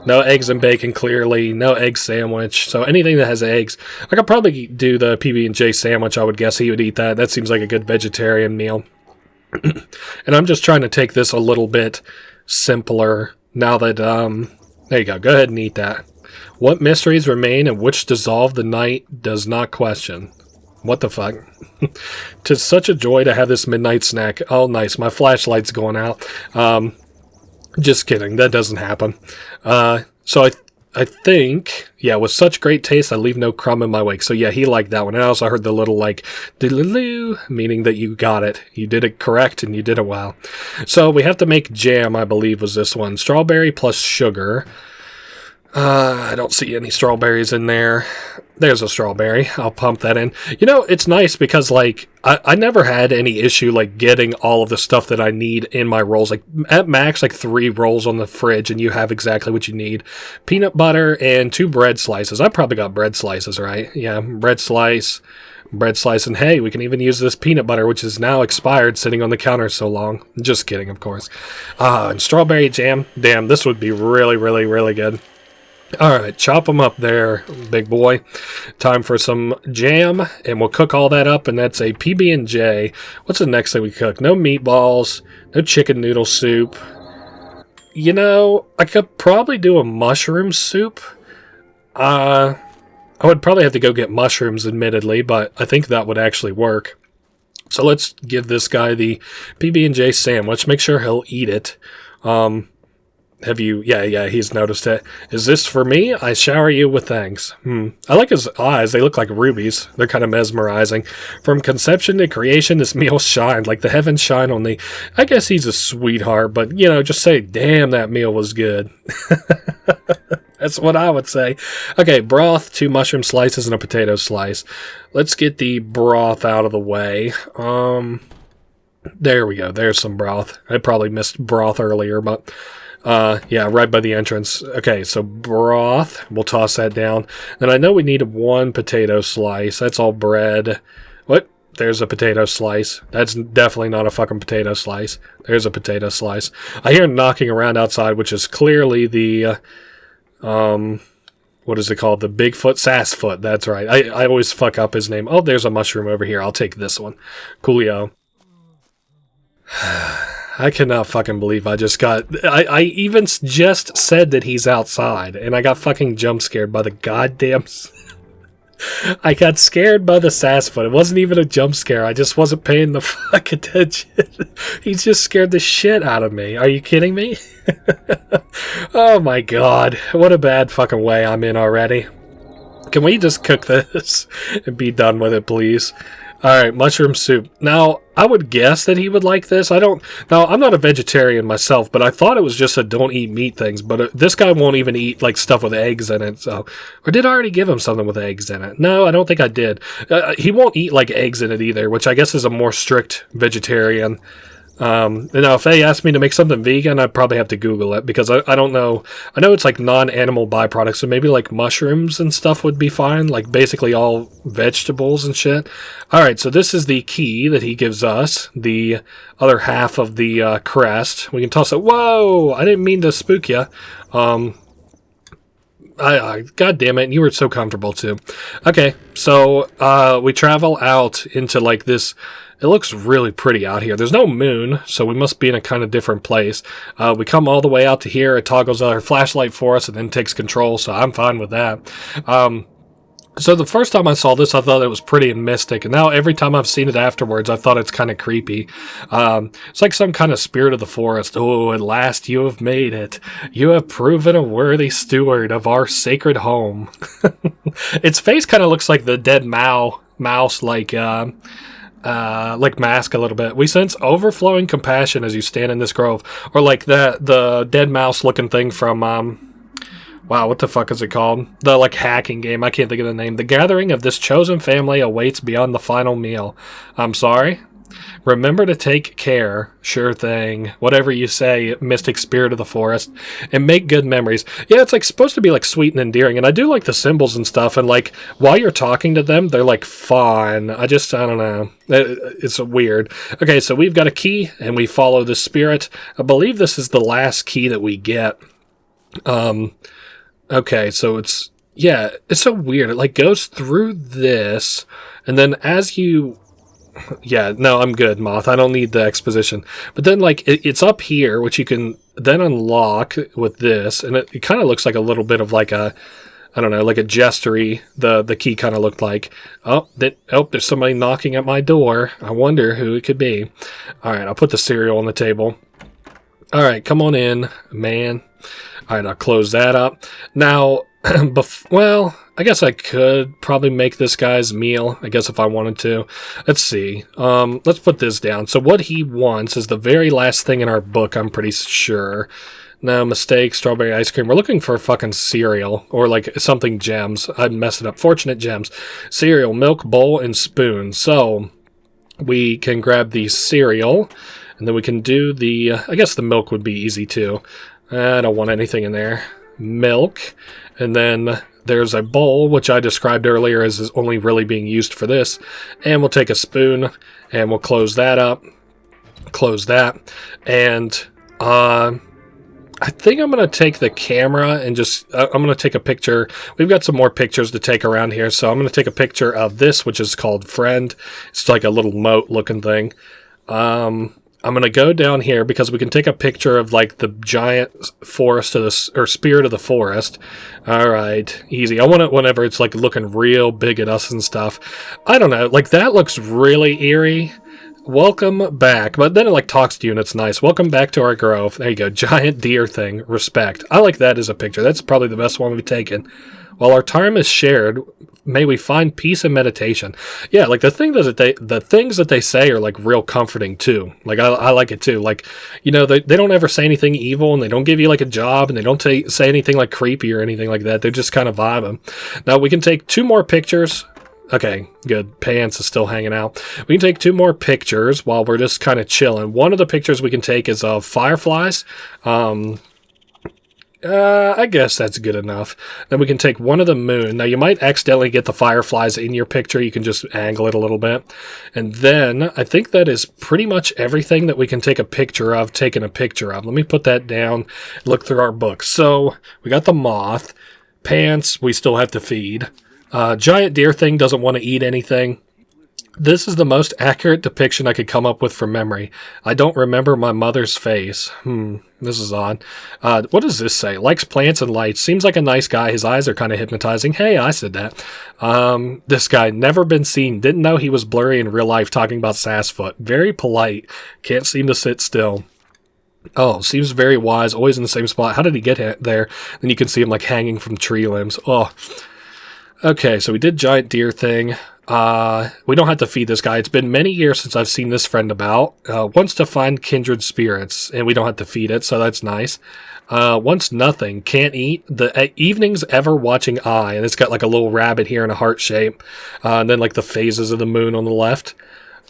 No eggs and bacon, clearly. No egg sandwich. So anything that has eggs. I could probably do the PB&J sandwich. I would guess he would eat that. That seems like a good vegetarian meal. And I'm just trying to take this a little bit simpler. Now that, there you go. Go ahead and eat that. What mysteries remain and which dissolve the night does not question. What the fuck? 'Tis such a joy to have this midnight snack. Oh, nice. My flashlight's going out. Just kidding. That doesn't happen. So I think, yeah, with such great taste, I leave no crumb in my wake. So yeah, he liked that one. And I also heard the little like, diddle-loo, meaning that you got it. You did it correct and you did it well. So we have to make jam, I believe was this one. Strawberry plus sugar. I don't see any strawberries in there. There's a strawberry. I'll pump that in. You know, it's nice because, like, I never had any issue, like, getting all of the stuff that I need in my rolls. Like, at max, like, 3 rolls on the fridge, and you have exactly what you need. Peanut butter and 2 bread slices. I probably got bread slices, right? Yeah, bread slice, and hey, we can even use this peanut butter, which is now expired, sitting on the counter so long. Just kidding, of course. And strawberry jam. Damn, this would be really, really, really good. Alright, chop them up there, big boy. Time for some jam, and we'll cook all that up, and that's a PB&J. What's the next thing we cook? No meatballs, no chicken noodle soup. You know, I could probably do a mushroom soup. I would probably have to go get mushrooms, admittedly, but I think that would actually work. So let's give this guy the PB&J sandwich. Make sure he'll eat it. Have you... Yeah, he's noticed it. Is this for me? I shower you with thanks. I like his eyes. They look like rubies. They're kind of mesmerizing. From conception to creation, this meal shined like the heavens shine on thee. I guess he's a sweetheart, but, you know, just say, damn, that meal was good. That's what I would say. Okay, broth, 2 mushroom slices, and a potato slice. Let's get the broth out of the way. There we go. There's some broth. I probably missed broth earlier, but... yeah, right by the entrance. Okay, so broth. We'll toss that down. And I know we need 1 potato slice. That's all bread. What? There's a potato slice. That's definitely not a fucking potato slice. There's a potato slice. I hear knocking around outside, which is clearly the, what is it called? The Bigfoot? Sass foot. That's right. I always fuck up his name. Oh, there's a mushroom over here. I'll take this one. Coolio. I cannot fucking believe I just got... I even just said that he's outside, and I got fucking jump scared by the goddamn... I got scared by the Sass foot. It wasn't even a jump scare. I just wasn't paying the fuck attention. He just scared the shit out of me. Are you kidding me? Oh my god. What a bad fucking way I'm in already. Can we just cook this and be done with it, please? Alright, mushroom soup. Now, I would guess that he would like this. Now, I'm not a vegetarian myself, but I thought it was just a don't eat meat things. But this guy won't even eat, like, stuff with eggs in it. So, or did I already give him something with eggs in it? No, I don't think I did. He won't eat, like, eggs in it either, which I guess is a more strict vegetarian. Now, if they asked me to make something vegan, I'd probably have to Google it, because I don't know. I know it's like non-animal byproducts, so maybe like mushrooms and stuff would be fine, like basically all vegetables and shit. Alright, so this is the key that he gives us, the other half of the crest. We can toss it. Whoa! I didn't mean to spook you. God damn it, you were so comfortable too. Okay, so we travel out into like this. It looks really pretty out here. There's no moon, so we must be in a kind of different place. We come all the way out to here. It toggles our flashlight for us and then takes control, so I'm fine with that. So the first time I saw this, I thought it was pretty and mystic, and now every time I've seen it afterwards, I thought it's kind of creepy. It's like some kind of spirit of the forest. Oh, at last you have made it. You have proven a worthy steward of our sacred home. Its face kind of looks like the dead mouse, like Misc a little bit. We sense overflowing compassion as you stand in this grove. Or like the dead mouse looking thing from, wow, what the fuck is it called? The, like, hacking game. I can't think of the name. The gathering of this chosen family awaits beyond the final meal. I'm sorry? Remember to take care. Sure thing. Whatever you say, mystic spirit of the forest. And make good memories. Yeah, it's like supposed to be like sweet and endearing. And I do like the symbols and stuff. And like while you're talking to them, they're like fun. I don't know. It's weird. Okay, so we've got a key and we follow the spirit. I believe this is the last key that we get. Okay, so it's so weird. It like goes through this. And then as you... Yeah, no, I'm good, Moth. I don't need the exposition. But then, like, it's up here, which you can then unlock with this, and it kind of looks like a little bit of like a, I don't know, like a gestury. The key kind of looked like. There's somebody knocking at my door. I wonder who it could be. All right, I'll put the cereal on the table. All right, come on in, man. All right, I'll close that up. Now, well, I guess I could probably make this guy's meal, I guess if I wanted to. Let's see. Let's put this down. So what he wants is the very last thing in our book, I'm pretty sure. No, mistake, strawberry ice cream. We're looking for fucking cereal, or like something gems. I'd mess it up. Fortunate gems. Cereal, milk, bowl, and spoon. So we can grab the cereal, and then we can do the, I guess the milk would be easy too. I don't want anything in there. Milk, and then there's a bowl, which I described earlier as is only really being used for this, and we'll take a spoon, and we'll close that up, close that, and I think I'm going to take the camera and I'm going to take a picture. We've got some more pictures to take around here, so I'm going to take a picture of this, which is called Friend. It's like a little moat looking thing. I'm going to go down here because we can take a picture of like the giant forest or spirit of the forest. All right, easy. I want it whenever it's like looking real big at us and stuff. I don't know, like that looks really eerie. Welcome back. But then it like talks to you and it's nice. Welcome back to our grove. There you go. Giant deer thing. Respect. I like that as a picture. That's probably the best one we've taken. While our time is shared, may we find peace and meditation. Yeah, like the things that they say are like real comforting too. Like I like it too. Like, you know, they don't ever say anything evil, and they don't give you like a job, and they don't say anything like creepy or anything like that. They're just kind of vibing. Now we can take 2 more pictures. Okay, good. Pants is still hanging out. We can take 2 more pictures while we're just kind of chilling. One of the pictures we can take is of fireflies. I guess that's good enough. Then we can take one of the moon. Now, you might accidentally get the fireflies in your picture. You can just angle it a little bit. And then, I think that is pretty much everything that we can take a picture of, taking a picture of. Let me put that down, look through our book. So, we got the moth. Pants, we still have to feed. Giant deer thing doesn't want to eat anything. This is the most accurate depiction I could come up with from memory. I don't remember my mother's face. This is odd. What does this say? Likes plants and lights. Seems like a nice guy. His eyes are kind of hypnotizing. Hey, I said that. This guy, never been seen. Didn't know he was blurry in real life, talking about Sass foot. Very polite. Can't seem to sit still. Oh, seems very wise. Always in the same spot. How did he get there? Then you can see him like hanging from tree limbs. Oh. Okay, so we did giant deer thing. We don't have to feed this guy. It's been many years since I've seen this friend about. Wants to find kindred spirits, and we don't have to feed it, so that's nice. Wants nothing. Can't eat. The evenings ever watching eye, and it's got like a little rabbit here in a heart shape. And then like the phases of the moon on the left.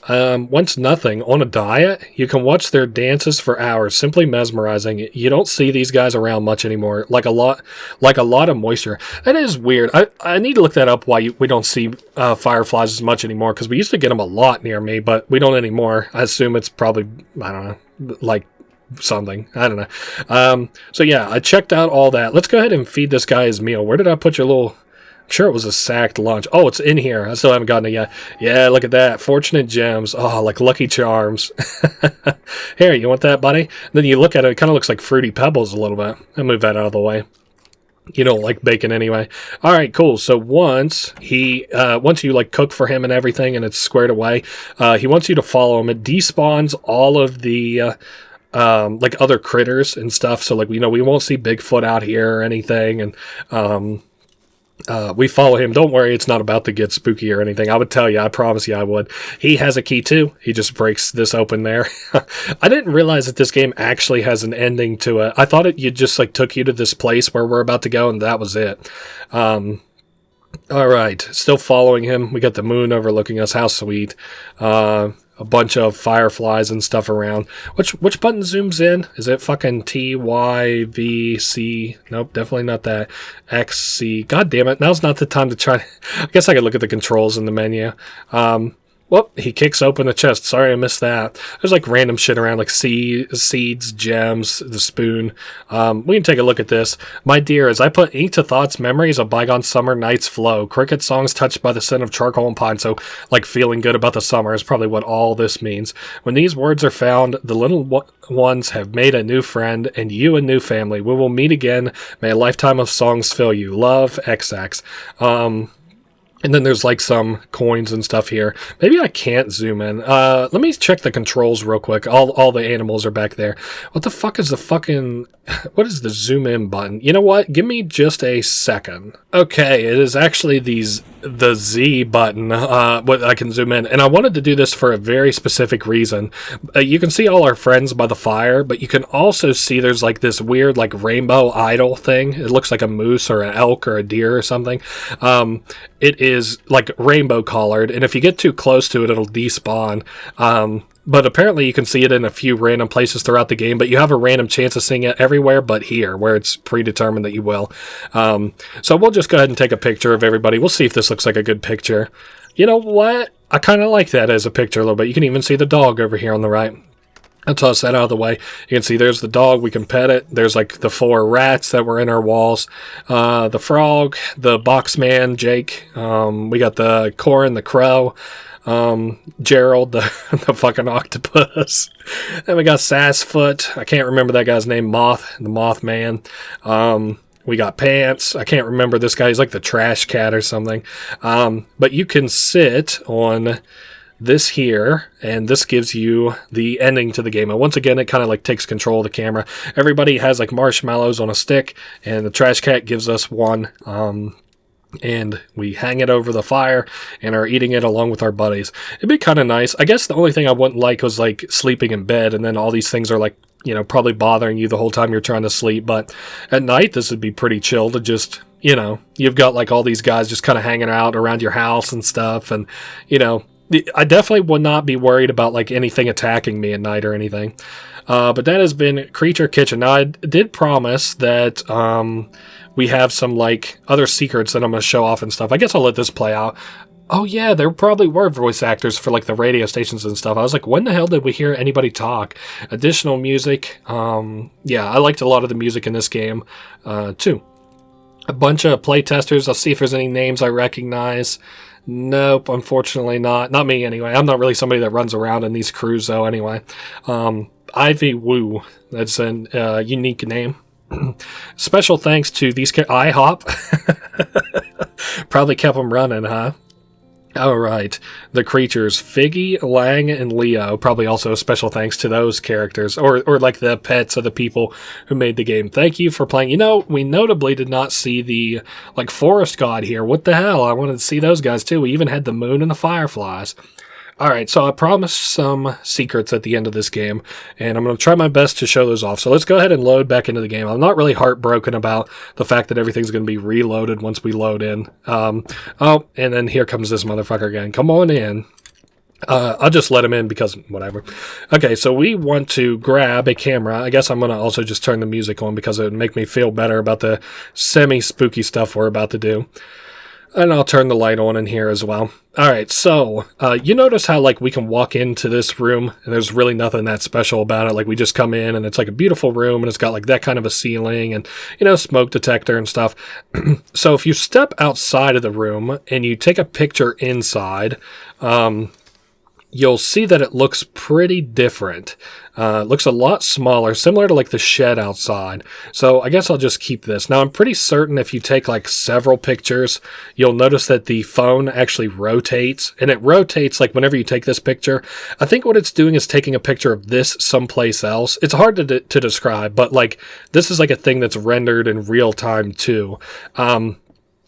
Wants nothing. On a diet, you can watch their dances for hours, simply mesmerizing. You don't see these guys around much anymore. Like a lot of moisture. That is weird. I need to look that up. Why we don't see fireflies as much anymore? Because we used to get them a lot near me, but we don't anymore. I assume it's probably, I don't know, like something. I don't know. So yeah, I checked out all that. Let's go ahead and feed this guy his meal. Where did I put your little? Sure, it was a sacked lunch. Oh, it's in here. I still haven't gotten it yet. Yeah, look at that. Fortunate gems. Oh, like Lucky Charms. Here, you want that, buddy? Then you look at it, it kind of looks like Fruity Pebbles a little bit. I'll move that out of the way. You don't like bacon anyway. All right, cool. So once you like cook for him and everything and it's squared away, he wants you to follow him. It despawns all of the like other critters and stuff. So like, we won't see Bigfoot out here or anything. And we follow him. Don't worry, it's not about to get spooky or anything. I would tell you. I promise you I would. He has a key too. He just breaks this open there. I didn't realize that this game actually has an ending to it. I thought it just like took you to this place where we're about to go and that was it. All right, still following him. We got the moon overlooking us. How sweet. A bunch of fireflies and stuff around. Which button zooms in? Is it fucking T, Y, V, C? Nope, definitely not that. X, C. God damn it. Now's not the time to try. I guess I could look at the controls in the menu. Whoop, he kicks open the chest. Sorry, I missed that. There's like random shit around, like seeds, gems, the spoon. We can take a look at this. My dear, as I put ink to thoughts, memories of bygone summer nights flow. Cricket songs touched by the scent of charcoal and pine. So, like, feeling good about the summer is probably what all this means. When these words are found, the little ones have made a new friend, and you a new family. We will meet again. May a lifetime of songs fill you. Love, XX. And then there's like some coins and stuff here. Maybe I can't zoom in. Let me check the controls real quick. All the animals are back there. What the fuck is the fucking... What is the zoom in button? You know what? Give me just a second. Okay, it is actually the Z button. What I can zoom in. And I wanted to do this for a very specific reason. You can see all our friends by the fire, but you can also see there's like this weird like rainbow idol thing. It looks like a moose or an elk or a deer or something. It is like rainbow colored, and if you get too close to it, it'll despawn. But apparently you can see it in a few random places throughout the game, but you have a random chance of seeing it everywhere but here, where it's predetermined that you will. So we'll just go ahead and take a picture of everybody. We'll see if this looks like a good picture. You know what? I kind of like that as a picture a little bit. You can even see the dog over here on the right. I'll toss that out of the way. You can see there's the dog. We can pet it. There's like the 4 rats that were in our walls. The frog, the boxman, Jake. We got the Corrin, the crow. Gerald, the fucking octopus. Then we got Sass foot. I can't remember that guy's name. Moth, the moth man. We got Pants. I can't remember this guy. He's like the trash cat or something. But you can sit on this here, and this gives you the ending to the game. And once again, it kind of like takes control of the camera. Everybody has like marshmallows on a stick, and the trash cat gives us one. And we hang it over the fire and are eating it along with our buddies. It'd be kind of nice. I guess the only thing I wouldn't like was like sleeping in bed, and then all these things are like, probably bothering you the whole time you're trying to sleep. But at night, this would be pretty chill to just, you've got like all these guys just kind of hanging out around your house and stuff. And, I definitely would not be worried about like anything attacking me at night or anything. But that has been Creature Kitchen. Now, I did promise that we have some like other secrets that I'm going to show off and stuff. I guess I'll let this play out. Oh yeah, there probably were voice actors for like the radio stations and stuff. I was like, when the hell did we hear anybody talk? Additional music. Yeah, I liked a lot of the music in this game too. A bunch of playtesters. I'll see if there's any names I recognize. Nope, unfortunately not. Not me, anyway. I'm not really somebody that runs around in these crews, though, anyway. Ivy Woo. That's a unique name. Special thanks to these IHOP. Probably kept them running, huh? All right. The creatures, Figgy, Lang, and Leo. Probably also a special thanks to those characters, or like the pets of the people who made the game. Thank you for playing. You know, we notably did not see the, like, forest god here. What the hell? I wanted to see those guys, too. We even had the moon and the fireflies. All right, so I promised some secrets at the end of this game, and I'm going to try my best to show those off. So let's go ahead and load back into the game. I'm not really heartbroken about the fact that everything's going to be reloaded once we load in. Oh, and then here comes this motherfucker again. Come on in. I'll just let him in because whatever. Okay, so we want to grab a camera. I guess I'm going to also just turn the music on because it would make me feel better about the semi-spooky stuff we're about to do. And I'll turn the light on in here as well. Alright, so, you notice how, like, we can walk into this room, and there's really nothing that special about it. Like, we just come in, and it's, like, a beautiful room, and it's got, like, that kind of a ceiling, and, you know, smoke detector and stuff. So if you step outside of the room, and you take a picture inside, you'll see that it looks pretty different. It looks a lot smaller, similar to like the shed outside. So I guess I'll just keep this. Now I'm pretty certain if you take like several pictures, you'll notice that the phone actually rotates, and it rotates like whenever you take this picture. I think what it's doing is taking a picture of this someplace else. It's hard to describe, but like this is like a thing that's rendered in real time too.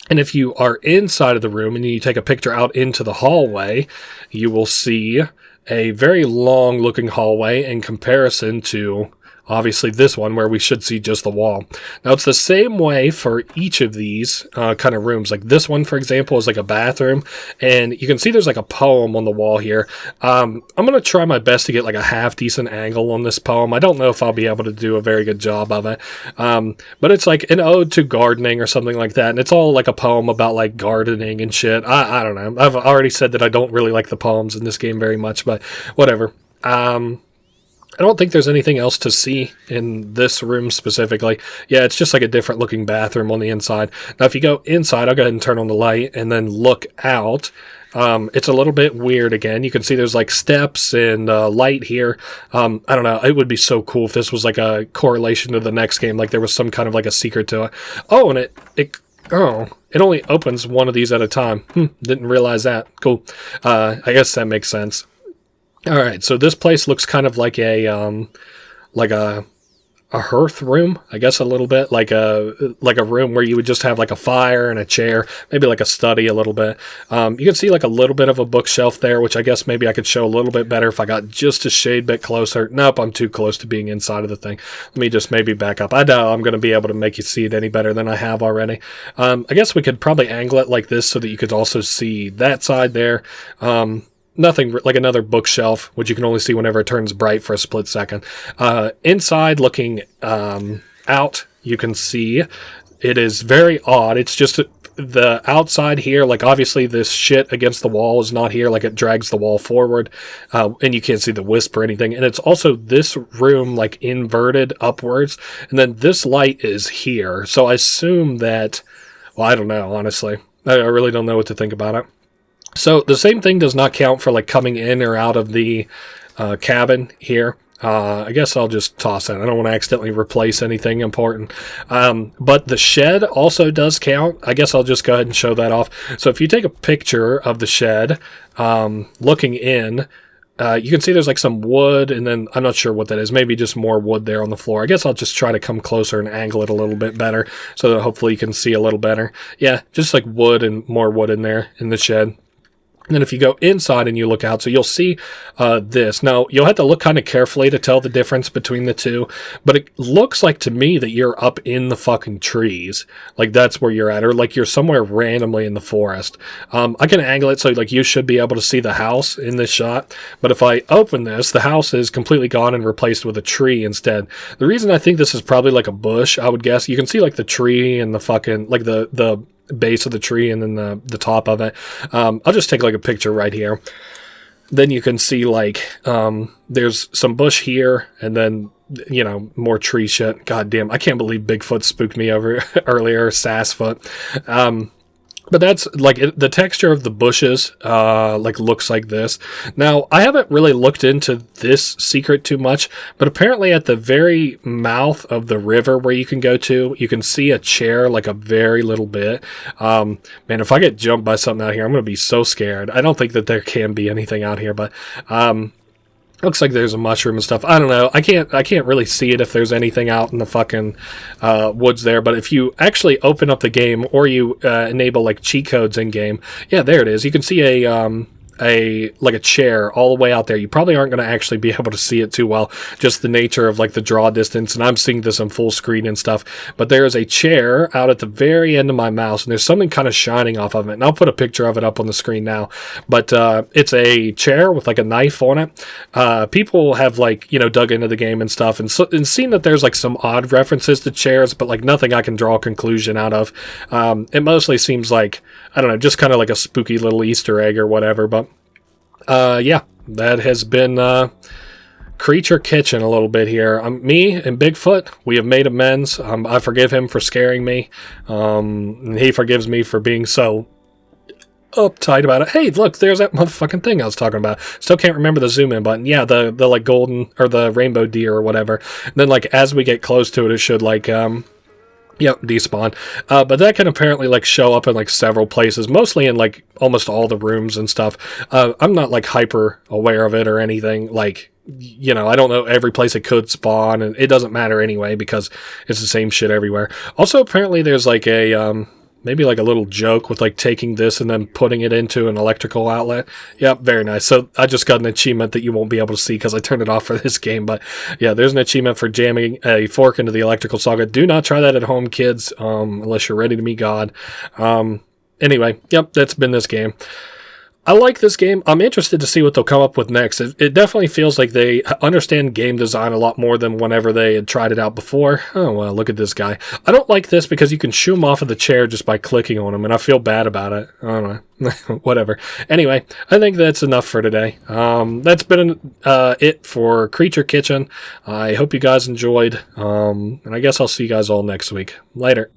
And if you are inside of the room and you take a picture out into the hallway, you will see a very long looking hallway in comparison to obviously this one where we should see just the wall. Now it's the same way for each of these kind of rooms. Like this one, for example, is like a bathroom, and you can see there's like a poem on the wall here. I'm going to try my best to get like a half decent angle on this poem. I don't know if I'll be able to do a very good job of it. But it's like an ode to gardening or something like that. And it's all like a poem about like gardening and shit. I don't know. I've already said that I don't really like the poems in this game very much, but whatever. I don't think there's anything else to see in this room specifically. Yeah, it's just like a different looking bathroom on the inside. Now, if you go inside, I'll go ahead and turn on the light and then look out. It's a little bit weird again. You can see there's like steps and light here. I don't know. It would be so cool if this was like a correlation to the next game, like there was some kind of like a secret to it. Oh, and it only opens one of these at a time. Didn't realize that. Cool. I guess that makes sense. All right, so this place looks kind of like a hearth room, I guess a little bit, like a room where you would just have like a fire and a chair, maybe like a study a little bit. You can see like a little bit of a bookshelf there, which I guess maybe I could show a little bit better if I got just a shade bit closer. Nope, I'm too close to being inside of the thing. Let me just maybe back up. I doubt I'm going to be able to make you see it any better than I have already. I guess we could probably angle it like this so that you could also see that side there. Nothing like another bookshelf, which you can only see whenever it turns bright for a split second. Inside, looking out, you can see it is very odd. It's just the outside here, like obviously this shit against the wall is not here, like it drags the wall forward, and you can't see the wisp or anything. And it's also this room like inverted upwards, and then this light is here. So I assume that, well, I don't know, honestly. I really don't know what to think about it. So the same thing does not count for like coming in or out of the cabin here. I guess I'll just toss it. I don't want to accidentally replace anything important. But the shed also does count. I guess I'll just go ahead and show that off. So if you take a picture of the shed, looking in, you can see there's like some wood, and then I'm not sure what that is. Maybe just more wood there on the floor. I guess I'll just try to come closer and angle it a little bit better so that hopefully you can see a little better. Yeah, just like wood and more wood in there in the shed. And then if you go inside and you look out, so you'll see this. Now, you'll have to look kind of carefully to tell the difference between the two, but it looks like to me that you're up in the fucking trees. Like, that's where you're at, or like you're somewhere randomly in the forest. I can angle it so like you should be able to see the house in this shot, but if I open this, the house is completely gone and replaced with a tree instead. The reason I think this is probably like a bush, I would guess, you can see like the tree and the fucking, like the base of the tree and then the top of it. I'll just take like a picture right here. Then you can see like there's some bush here and then, you know, more tree shit. God damn, I can't believe Bigfoot spooked me over earlier, Sass foot. But that's like the texture of the bushes, like looks like this. Now, I haven't really looked into this secret too much, but apparently at the very mouth of the river where you can go to, you can see a chair like a very little bit. Man, if I get jumped by something out here, I'm going to be so scared. I don't think that there can be anything out here, but looks like there's a mushroom and stuff. I don't know. I can't really see it if there's anything out in the fucking woods there. But if you actually open up the game or you enable like cheat codes in game, yeah, there it is. You can see a chair all the way out there. You probably aren't going to actually be able to see it too well, just the nature of like the draw distance, and I'm seeing this on full screen and stuff. But there is a chair out at the very end of my mouse, and there's something kind of shining off of it, and I'll put a picture of it up on the screen now. But it's a chair with like a knife on it. People have like, you know, dug into the game and stuff, and seen that there's like some odd references to chairs, but like nothing I can draw a conclusion out of. It mostly seems like, I don't know, just kind of like a spooky little Easter egg or whatever. But yeah, that has been Creature Kitchen a little bit here. Me and Bigfoot, we have made amends. I forgive him for scaring me. And he forgives me for being so uptight about it. Hey, look, there's that motherfucking thing I was talking about. Still can't remember the zoom in button. Yeah, the like golden or the rainbow deer or whatever. And then like as we get close to it, it should like yep, despawn. But that can apparently like show up in like several places, mostly in like almost all the rooms and stuff. I'm not like hyper aware of it or anything. Like, you know, I don't know every place it could spawn, and it doesn't matter anyway because it's the same shit everywhere. Also, apparently there's like a maybe like a little joke with like taking this and then putting it into an electrical outlet. Yep, very nice. So I just got an achievement that you won't be able to see because I turned it off for this game. But yeah, there's an achievement for jamming a fork into the electrical socket. Do not try that at home, kids, unless you're ready to meet God. Anyway, yep, that's been this game. I like this game. I'm interested to see what they'll come up with next. It definitely feels like they understand game design a lot more than whenever they had tried it out before. Oh, well, look at this guy. I don't like this because you can shoo him off of the chair just by clicking on him, and I feel bad about it. I don't know. Whatever. Anyway, I think that's enough for today. That's been it for Creature Kitchen. I hope you guys enjoyed, and I guess I'll see you guys all next week. Later.